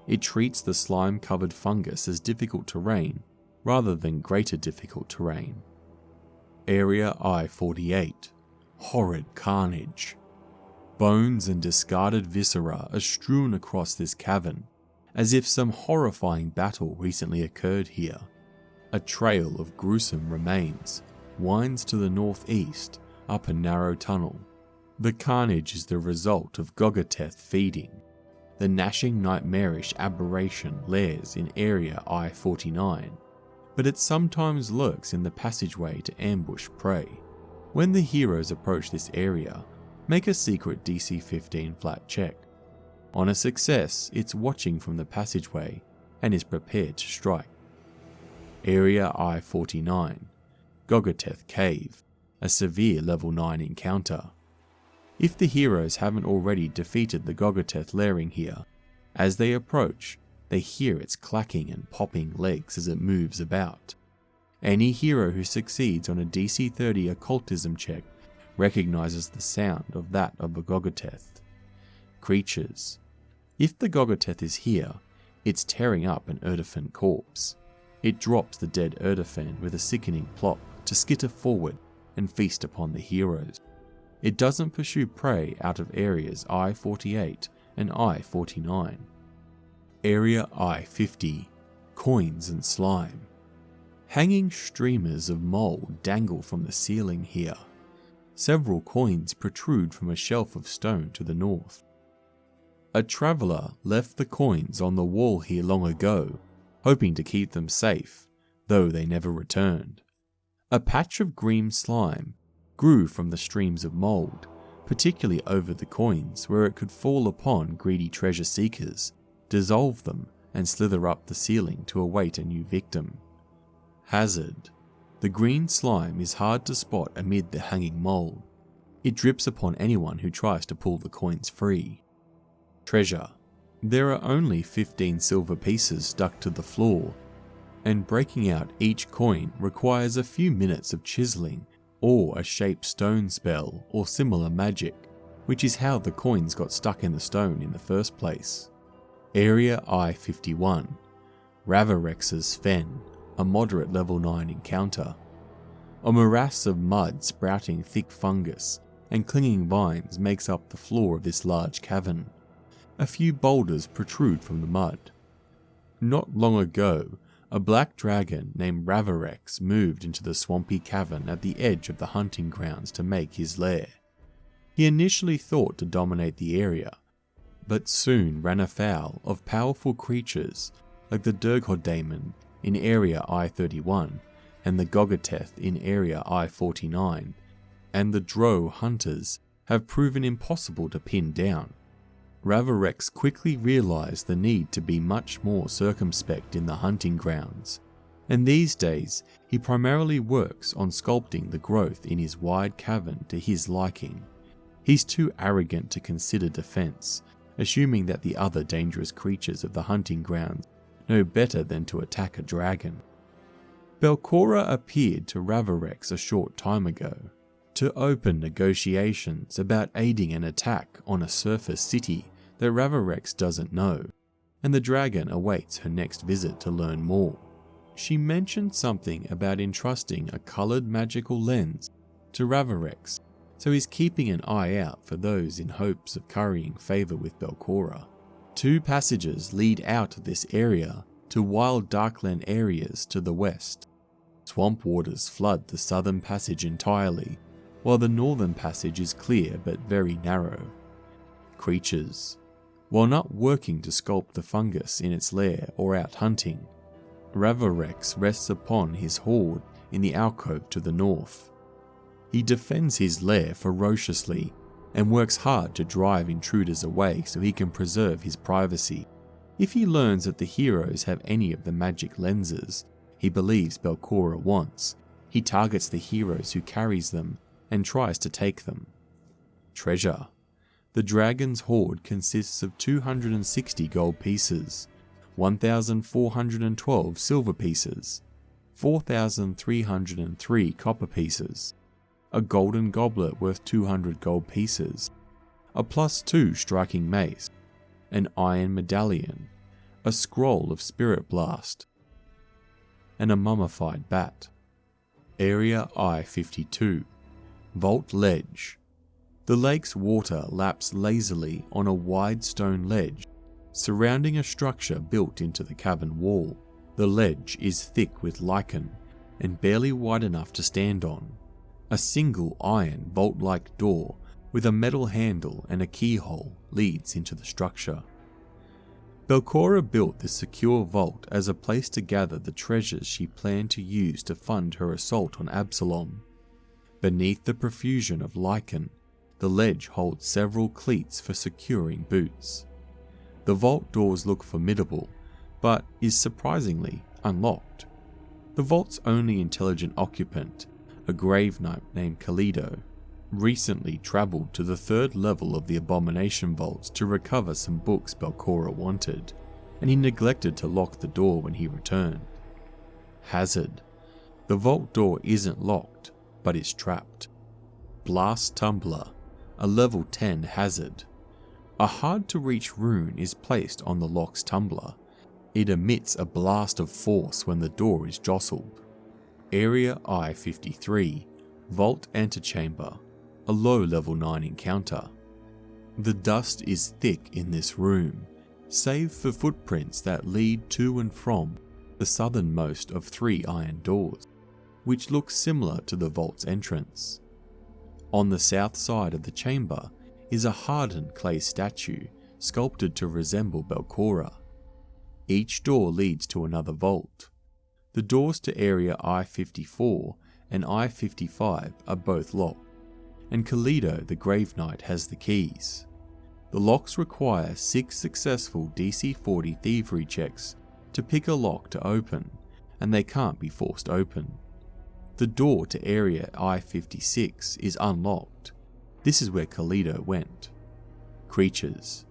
It treats the slime-covered fungus as difficult terrain rather than greater difficult terrain. Area I-48. Horrid Carnage. Bones and discarded viscera are strewn across this cavern, as if some horrifying battle recently occurred here. A trail of gruesome remains winds to the northeast up a narrow tunnel. The carnage is the result of Gogiteth feeding. The gnashing nightmarish aberration lairs in Area I-49, but it sometimes lurks in the passageway to ambush prey. When the heroes approach this area, make a secret DC 15 flat check. On a success, it's watching from the passageway and is prepared to strike. Area I-49, Gogiteth Cave, a severe level 9 encounter. If the heroes haven't already defeated the Gogiteth lairing here, as they approach, they hear its clacking and popping legs as it moves about. Any hero who succeeds on a DC 30 occultism check recognizes the sound of that of a Gogiteth. Creatures. If the Gogiteth is here, it's tearing up an Urdefhan corpse. It drops the dead Urdefhan with a sickening plop to skitter forward and feast upon the heroes. It doesn't pursue prey out of areas I-48 and I-49. Area I-50, Coins and Slime. Hanging streamers of mould dangle from the ceiling here. Several coins protrude from a shelf of stone to the north. A traveller left the coins on the wall here long ago, hoping to keep them safe, though they never returned. A patch of green slime grew from the streams of mould, particularly over the coins where it could fall upon greedy treasure seekers, dissolve them, and slither up the ceiling to await a new victim. Hazard. The green slime is hard to spot amid the hanging mould. It drips upon anyone who tries to pull the coins free. Treasure. There are only 15 silver pieces stuck to the floor, and breaking out each coin requires a few minutes of chiseling or a shape stone spell or similar magic, which is how the coins got stuck in the stone in the first place. Area I-51, Ravarex's Fen, a moderate level 9 encounter. A morass of mud sprouting thick fungus and clinging vines makes up the floor of this large cavern. A few boulders protrude from the mud. Not long ago, a black dragon named Ravarex moved into the swampy cavern at the edge of the hunting grounds to make his lair. He initially thought to dominate the area, but soon ran afoul of powerful creatures like the Durghoddaemon in Area I-31 and the Gogiteth in Area I-49, and the Drow hunters have proven impossible to pin down. Ravarex quickly realised the need to be much more circumspect in the hunting grounds, and these days he primarily works on sculpting the growth in his wide cavern to his liking. He's too arrogant to consider defence, assuming that the other dangerous creatures of the hunting grounds know better than to attack a dragon. Belcorra appeared to Ravarex a short time ago to open negotiations about aiding an attack on a surface city that Ravarex doesn't know, and the dragon awaits her next visit to learn more. She mentioned something about entrusting a coloured magical lens to Ravarex, so he's keeping an eye out for those in hopes of currying favour with Belcorra. 2 passages lead out of this area to wild darkland areas to the west. Swamp waters flood the southern passage entirely, while the northern passage is clear but very narrow. Creatures. While not working to sculpt the fungus in its lair or out hunting, Ravarex rests upon his hoard in the alcove to the north. He defends his lair ferociously and works hard to drive intruders away so he can preserve his privacy. If he learns that the heroes have any of the magic lenses he believes Belcorra wants, he targets the heroes who carries them and tries to take them. Treasure. The dragon's hoard consists of 260 gold pieces, 1,412 silver pieces, 4,303 copper pieces, a golden goblet worth 200 gold pieces, a +2 striking mace, an iron medallion, a scroll of spirit blast, and a mummified bat. Area I-52, Vault Ledge. The lake's water laps lazily on a wide stone ledge surrounding a structure built into the cavern wall. The ledge is thick with lichen and barely wide enough to stand on. A single iron vault-like door with a metal handle and a keyhole leads into the structure. Belcorra built this secure vault as a place to gather the treasures she planned to use to fund her assault on Absalom. Beneath the profusion of lichen, the ledge holds several cleats for securing boots. The vault doors look formidable, but is surprisingly unlocked. The vault's only intelligent occupant, a grave knight named Caligni, recently travelled to the 3rd level of the Abomination Vaults to recover some books Belcorra wanted, and he neglected to lock the door when he returned. Hazard. The vault door isn't locked, but is trapped. Blast Tumbler, a level 10 hazard. A hard-to-reach rune is placed on the lock's tumbler. It emits a blast of force when the door is jostled. Area I-53, Vault Antechamber, a low level 9 encounter. The dust is thick in this room, save for footprints that lead to and from the southernmost of 3 iron doors, which look similar to the vault's entrance. On the south side of the chamber is a hardened clay statue sculpted to resemble Belcorra. Each door leads to another vault. The doors to Area I-54 and I-55 are both locked, and Caligni the Grave Knight has the keys. The locks require 6 successful DC-40 thievery checks to pick a lock to open, and they can't be forced open. The door to Area I-56 is unlocked. This is where Caligni went. Creatures.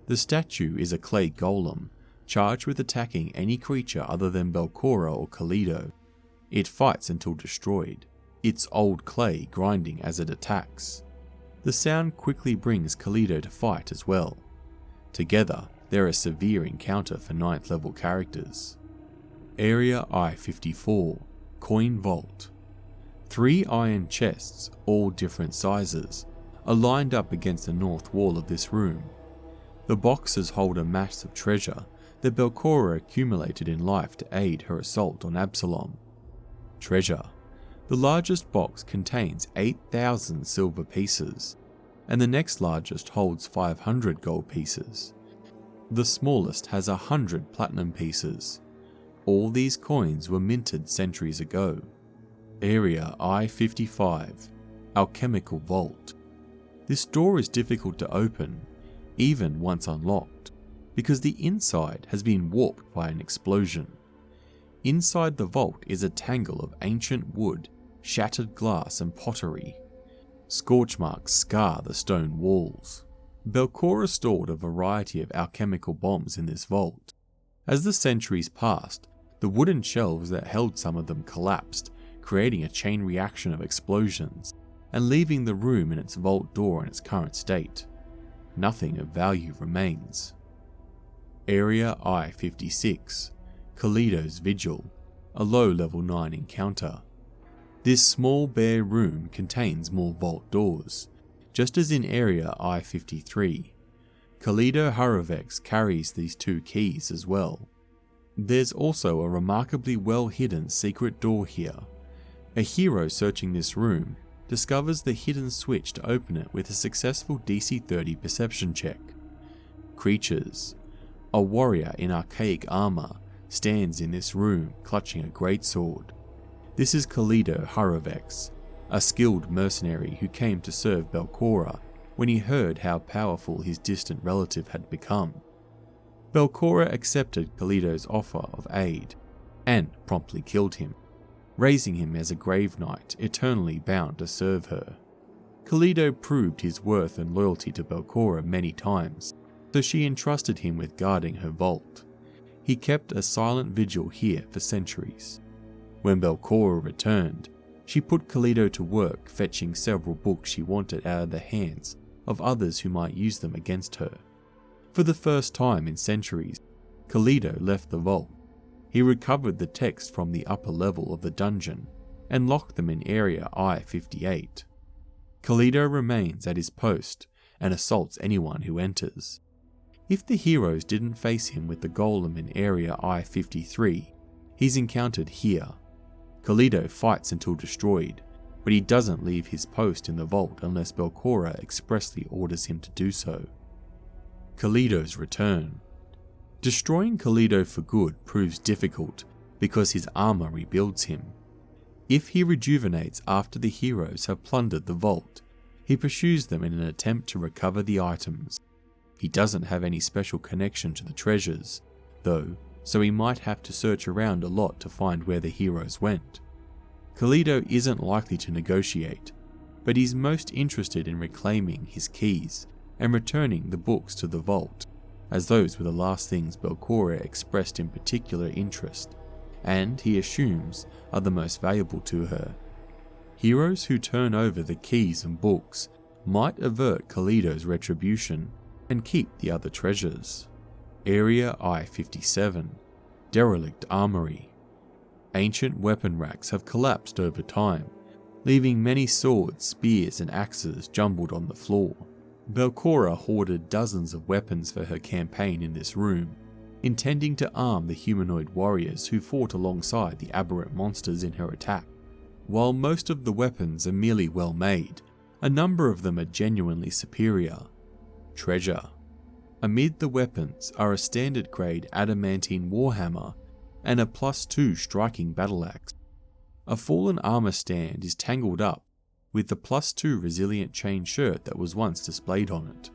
The statue is a clay golem, charged with attacking any creature other than Belcorra or Caligni. It fights until destroyed, its old clay grinding as it attacks. The sound quickly brings Caligni to fight as well. Together, they're a severe encounter for 9th level characters. Area I-54, Coin Vault. 3 iron chests, all different sizes, are lined up against the north wall of this room. The boxes hold a mass of treasure that Belcorra accumulated in life to aid her assault on Absalom. Treasure. The largest box contains 8,000 silver pieces, and the next largest holds 500 gold pieces. The smallest has 100 platinum pieces. All these coins were minted centuries ago. Area I-55, Alchemical Vault. This door is difficult to open, even once unlocked, because the inside has been warped by an explosion. Inside the vault is a tangle of ancient wood, shattered glass and pottery. Scorch marks scar the stone walls. Belcorra stored a variety of alchemical bombs in this vault. As the centuries passed, the wooden shelves that held some of them collapsed, creating a chain reaction of explosions, and leaving the room and its vault door in its current state. Nothing of value remains. Area I-56, Caligni's Vigil, a low level 9 encounter. This small bare room contains more vault doors, just as in Area I-53. Caligni Huravex carries these 2 keys as well. There's also a remarkably well hidden secret door here. A hero searching this room discovers the hidden switch to open it with a successful DC-30 perception check. Creatures. A warrior in archaic armor stands in this room clutching a greatsword. This is Caligni Huravex, a skilled mercenary who came to serve Belcorra when he heard how powerful his distant relative had become. Belcorra accepted Caligni's offer of aid, and promptly killed him, raising him as a grave knight eternally bound to serve her. Caligni proved his worth and loyalty to Belcorra many times, so she entrusted him with guarding her vault. He kept a silent vigil here for centuries. When Belcorra returned, she put Caligni to work fetching several books she wanted out of the hands of others who might use them against her. For the first time in centuries, Caligni left the vault. He recovered the text from the upper level of the dungeon and locked them in Area I-58. Caligni remains at his post and assaults anyone who enters. If the heroes didn't face him with the golem in Area I-53, he's encountered here. Caligni fights until destroyed, but he doesn't leave his post in the vault unless Belcorra expressly orders him to do so. Caligni's return. Destroying Caligni for good proves difficult because his armor rebuilds him. If he rejuvenates after the heroes have plundered the vault, he pursues them in an attempt to recover the items. He doesn't have any special connection to the treasures, though, so he might have to search around a lot to find where the heroes went. Caligni isn't likely to negotiate, but he's most interested in reclaiming his keys and returning the books to the vault, as those were the last things Belcorra expressed in particular interest, and he assumes are the most valuable to her. Heroes who turn over the keys and books might avert Caligni's retribution and keep the other treasures. Area I-57, Derelict Armory. Ancient weapon racks have collapsed over time, leaving many swords, spears and axes jumbled on the floor. Belcorra hoarded dozens of weapons for her campaign in this room, intending to arm the humanoid warriors who fought alongside the aberrant monsters in her attack. While most of the weapons are merely well made, a number of them are genuinely superior. Treasure. Amid the weapons are a standard grade adamantine warhammer and a +2 striking battle axe. A fallen armor stand is tangled up with the +2 resilient chain shirt that was once displayed on it.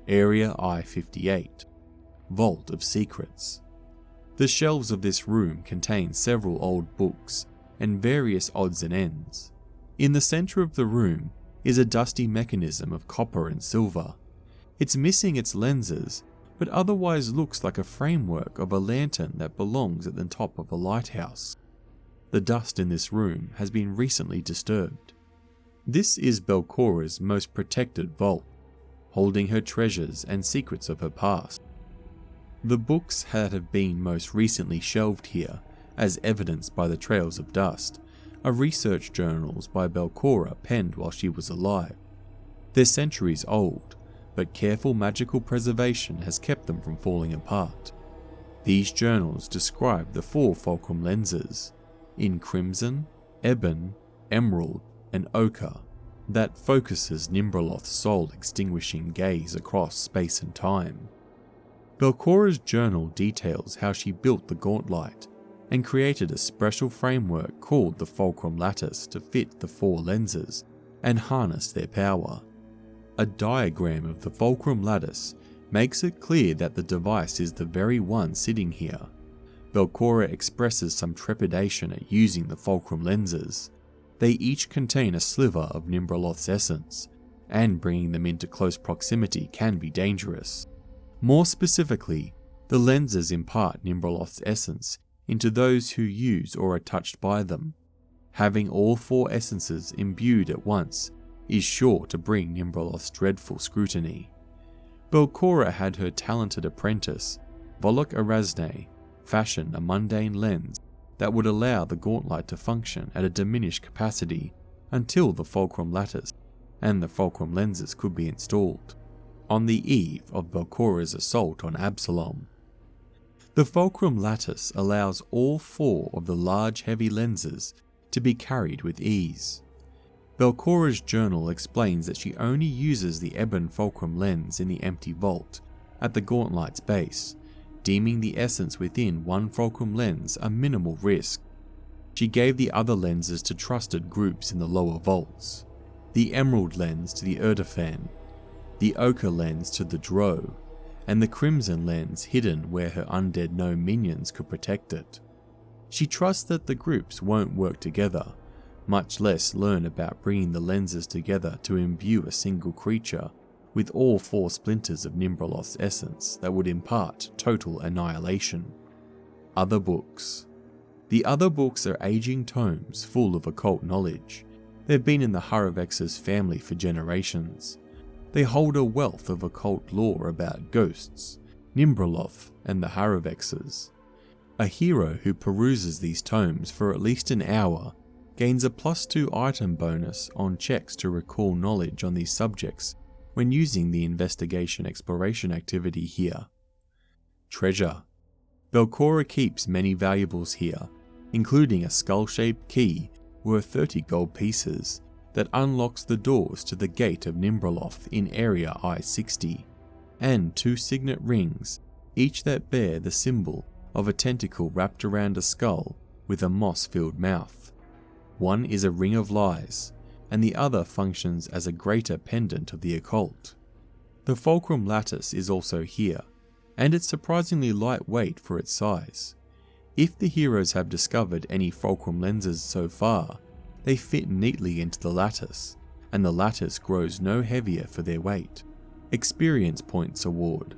Area I-58, Vault of Secrets. The shelves of this room contain several old books and various odds and ends. In the center of the room is a dusty mechanism of copper and silver. It's missing its lenses, but otherwise looks like a framework of a lantern that belongs at the top of a lighthouse. The dust in this room has been recently disturbed. This is Belcorra's most protected vault, holding her treasures and secrets of her past. The books that have been most recently shelved here, as evidenced by the trails of dust, are research journals by Belcorra penned while she was alive. They're centuries old, but careful magical preservation has kept them from falling apart. These journals describe the 4 fulcrum lenses, in crimson, ebon, emerald, and ochre, that focuses Nimbroloth's soul-extinguishing gaze across space and time. Belcorra's journal details how she built the gauntlet and created a special framework called the fulcrum lattice to fit the 4 lenses and harness their power. A diagram of the fulcrum lattice makes it clear that the device is the very one sitting here. Belcorra expresses some trepidation at using the fulcrum lenses. They each contain a sliver of Nimbroloth's essence, and bringing them into close proximity can be dangerous. More specifically, the lenses impart Nimbroloth's essence into those who use or are touched by them. Having all 4 essences imbued at once is sure to bring Nimbroloth's dreadful scrutiny. Belcorra had her talented apprentice, Volok Erasne, fashion a mundane lens that would allow the gauntlet to function at a diminished capacity until the fulcrum lattice and the fulcrum lenses could be installed, on the eve of Belcorra's assault on Absalom. The fulcrum lattice allows all 4 of the large heavy lenses to be carried with ease. Belcorra's journal explains that she only uses the ebon fulcrum lens in the empty vault at the gauntlet's base, deeming the essence within one fulcrum lens a minimal risk. She gave the other lenses to trusted groups in the lower vaults, the emerald lens to the Urdefhan, the ochre lens to the Drow, and the crimson lens hidden where her undead gnome minions could protect it. She trusts that the groups won't work together, much less learn about bringing the lenses together to imbue a single creature with all 4 splinters of Nimbroloth's essence that would impart total annihilation. Other books. The other books are aging tomes full of occult knowledge. They've been in the Haravex's family for generations. They hold a wealth of occult lore about ghosts, Nimbroloth, and the Haravexes. A hero who peruses these tomes for at least an hour gains a +2 item bonus on checks to recall knowledge on these subjects when using the investigation exploration activity here. Treasure. Belcorra keeps many valuables here, including a skull-shaped key worth 30 gold pieces that unlocks the doors to the Gate of Nimbroloth in Area I-60, and 2 signet rings, each that bear the symbol of a tentacle wrapped around a skull with a moss-filled mouth. One is a ring of lies, and the other functions as a greater pendant of the occult. The fulcrum lattice is also here, and it's surprisingly lightweight for its size. If the heroes have discovered any fulcrum lenses so far, they fit neatly into the lattice, and the lattice grows no heavier for their weight. Experience Points Award.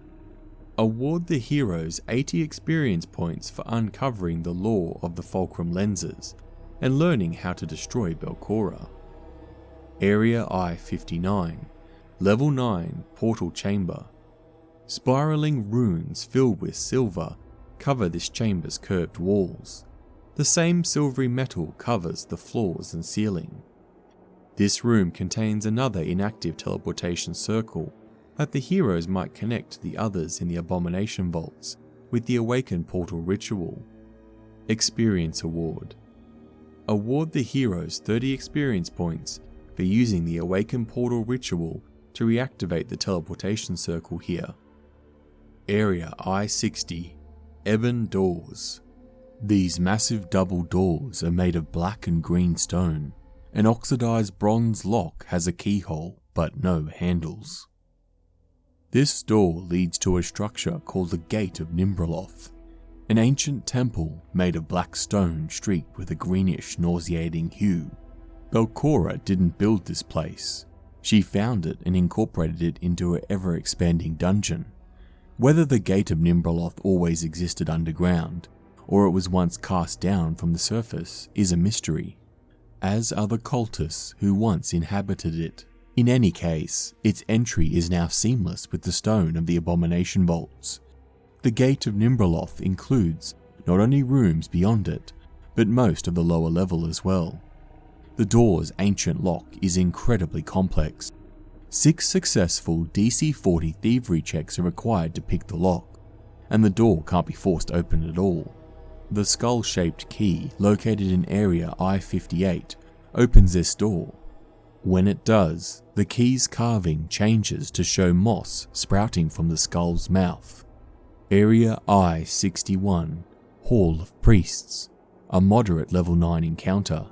Award the heroes 80 experience points for uncovering the lore of the fulcrum lenses and learning how to destroy Belcorra. Area I-59, Level 9 Portal Chamber. Spiraling runes filled with silver cover this chamber's curved walls. The same silvery metal covers the floors and ceiling. This room contains another inactive teleportation circle that the heroes might connect to the others in the Abomination Vaults with the Awakened Portal ritual. Experience Award. Award the heroes 30 experience points for using the Awakened Portal ritual to reactivate the teleportation circle here. Area I-60, Ebon Doors. These massive double doors are made of black and green stone. An oxidized bronze lock has a keyhole, but no handles. This door leads to a structure called the Gate of Nimbraloth, an ancient temple made of black stone streaked with a greenish, nauseating hue. Belcorra didn't build this place. She found it and incorporated it into her ever-expanding dungeon. Whether the Gate of Nimbraloth always existed underground, or it was once cast down from the surface, is a mystery, as are the cultists who once inhabited it. In any case, its entry is now seamless with the stone of the Abomination Vaults. The Gate of Nimbraloth includes not only rooms beyond it, but most of the lower level as well. The door's ancient lock is incredibly complex. 6 successful DC 40 thievery checks are required to pick the lock, and the door can't be forced open at all. The skull-shaped key located in Area I-58 opens this door. When it does, the key's carving changes to show moss sprouting from the skull's mouth. Area I-61, Hall of Priests, a moderate level 9 encounter.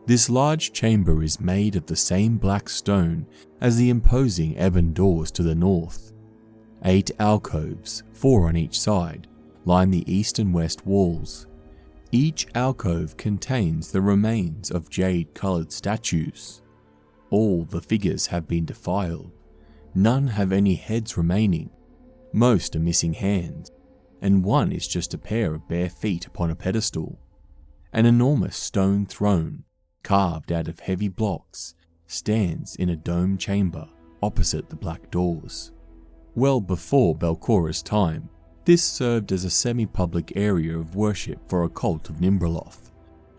This large chamber is made of the same black stone as the imposing Ebon Doors to the north. 8 alcoves, 4 on each side, line the east and west walls. Each alcove contains the remains of jade-coloured statues. All the figures have been defiled. None have any heads remaining. Most are missing hands, and one is just a pair of bare feet upon a pedestal. An enormous stone throne, carved out of heavy blocks, stands in a domed chamber opposite the black doors. Well before Belcorra's time, this served as a semi-public area of worship for a cult of Nimbraloth,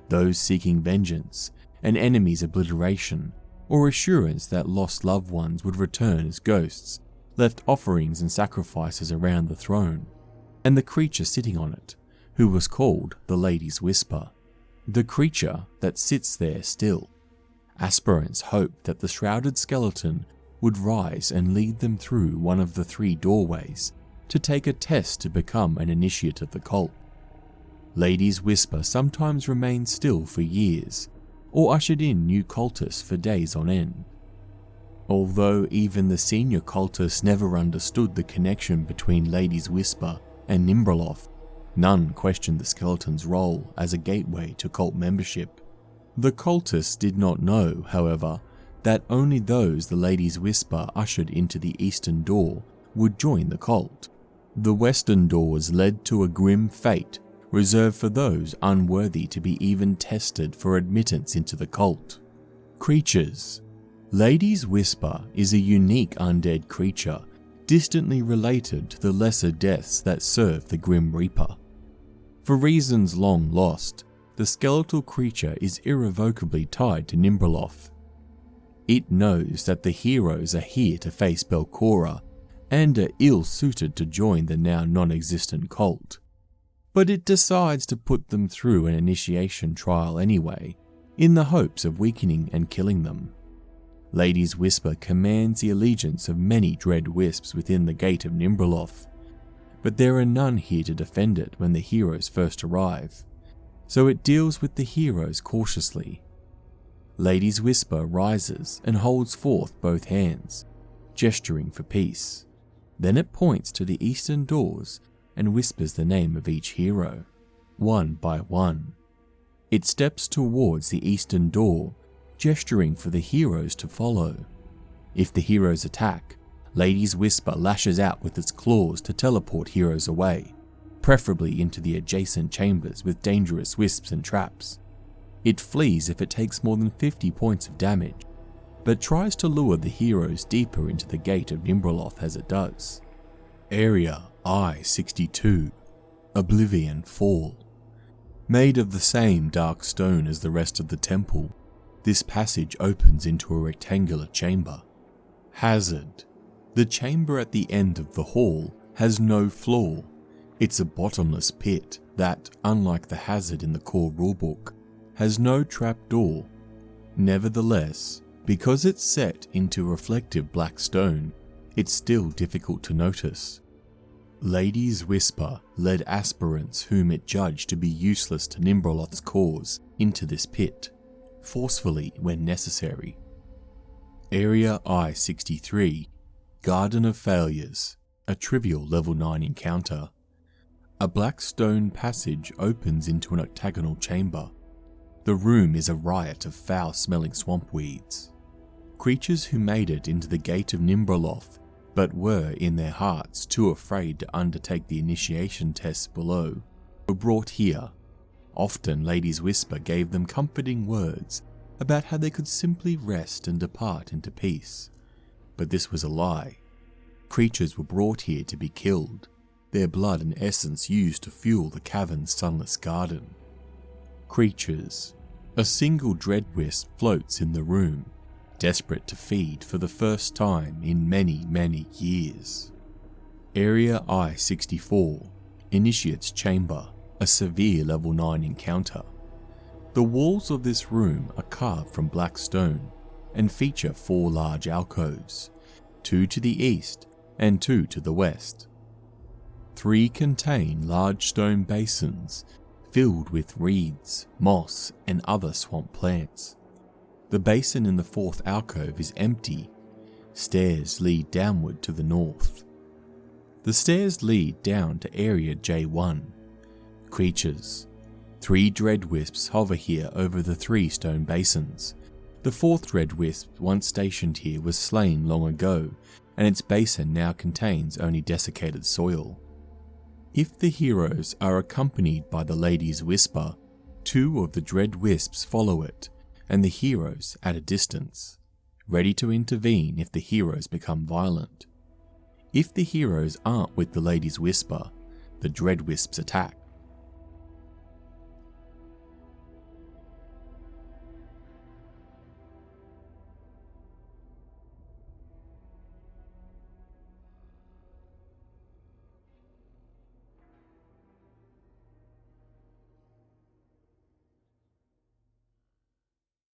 those seeking vengeance, an enemy's obliteration, or assurance that lost loved ones would return as ghosts, left offerings and sacrifices around the throne, and the creature sitting on it, who was called the Lady's Whisper. The creature that sits there still. Aspirants hoped that the shrouded skeleton would rise and lead them through one of the 3 doorways to take a test to become an initiate of the cult. Lady's Whisper sometimes remained still for years, or ushered in new cultists for days on end. Although even the senior cultists never understood the connection between Lady's Whisper and Nimbraloth, none questioned the skeleton's role as a gateway to cult membership. The cultists did not know, however, that only those the Lady's Whisper ushered into the eastern door would join the cult. The western doors led to a grim fate reserved for those unworthy to be even tested for admittance into the cult. Creatures. Lady's Whisper is a unique undead creature distantly related to the lesser deaths that serve the Grim Reaper. For reasons long lost, the skeletal creature is irrevocably tied to Nimbraloth. It knows that the heroes are here to face Belcorra and are ill-suited to join the now non-existent cult, but it decides to put them through an initiation trial anyway, in the hopes of weakening and killing them. Lady's Whisper commands the allegiance of many dread wisps within the Gate of Nimbraloth, but there are none here to defend it when the heroes first arrive. so it deals with the heroes cautiously. Lady's Whisper rises and holds forth both hands, gesturing for peace. Then it points to the eastern doors and whispers the name of each hero, one by one. It steps towards the eastern door, gesturing for the heroes to follow. If the heroes attack, Lady's Whisper lashes out with its claws to teleport heroes away, preferably into the adjacent chambers with dangerous wisps and traps. It flees if it takes more than 50 points of damage, but tries to lure the heroes deeper into the Gate of Nimbroloth as it does. Area I-62, Oblivion Fall. Made of the same dark stone as the rest of the temple, this passage opens into a rectangular chamber. Hazard. The chamber at the end of the hall has no floor. It's a bottomless pit that, unlike the hazard in the core rulebook, has no trapdoor. Nevertheless, because it's set into reflective black stone, it's still difficult to notice. Lady's Whisper led aspirants whom it judged to be useless to Nimbroloth's cause into this pit, forcefully when necessary. Area I-63, Garden of Failures, a trivial level 9 encounter. A black stone passage opens into an octagonal chamber. The room is a riot of foul-smelling swamp weeds. Creatures who made it into the Gate of Nimbroloth, but were in their hearts too afraid to undertake the initiation tests below, were brought here. Often Lady's Whisper gave them comforting words about how they could simply rest and depart into peace. But this was a lie. Creatures were brought here to be killed, their blood and essence used to fuel the cavern's sunless garden. Creatures. A single dreadwisp floats in the room, desperate to feed for the first time in many, many years. Area I-64, Initiate's Chamber, a severe level 9 encounter. The walls of this room are carved from black stone and feature 4 large alcoves, 2 to the east and 2 to the west. 3 contain large stone basins filled with reeds, moss, and other swamp plants. The basin in the 4th alcove is empty. Stairs lead downward to the north. The stairs lead down to Area J1. Creatures. 3 dreadwisps hover here over the 3 stone basins. The 4th dreadwisp once stationed here was slain long ago, and its basin now contains only desiccated soil. If the heroes are accompanied by the Lady's Whisper, 2 of the dread wisps follow it, and the heroes at a distance, ready to intervene if the heroes become violent. If the heroes aren't with the Lady's Whisper, the dread wisps attack.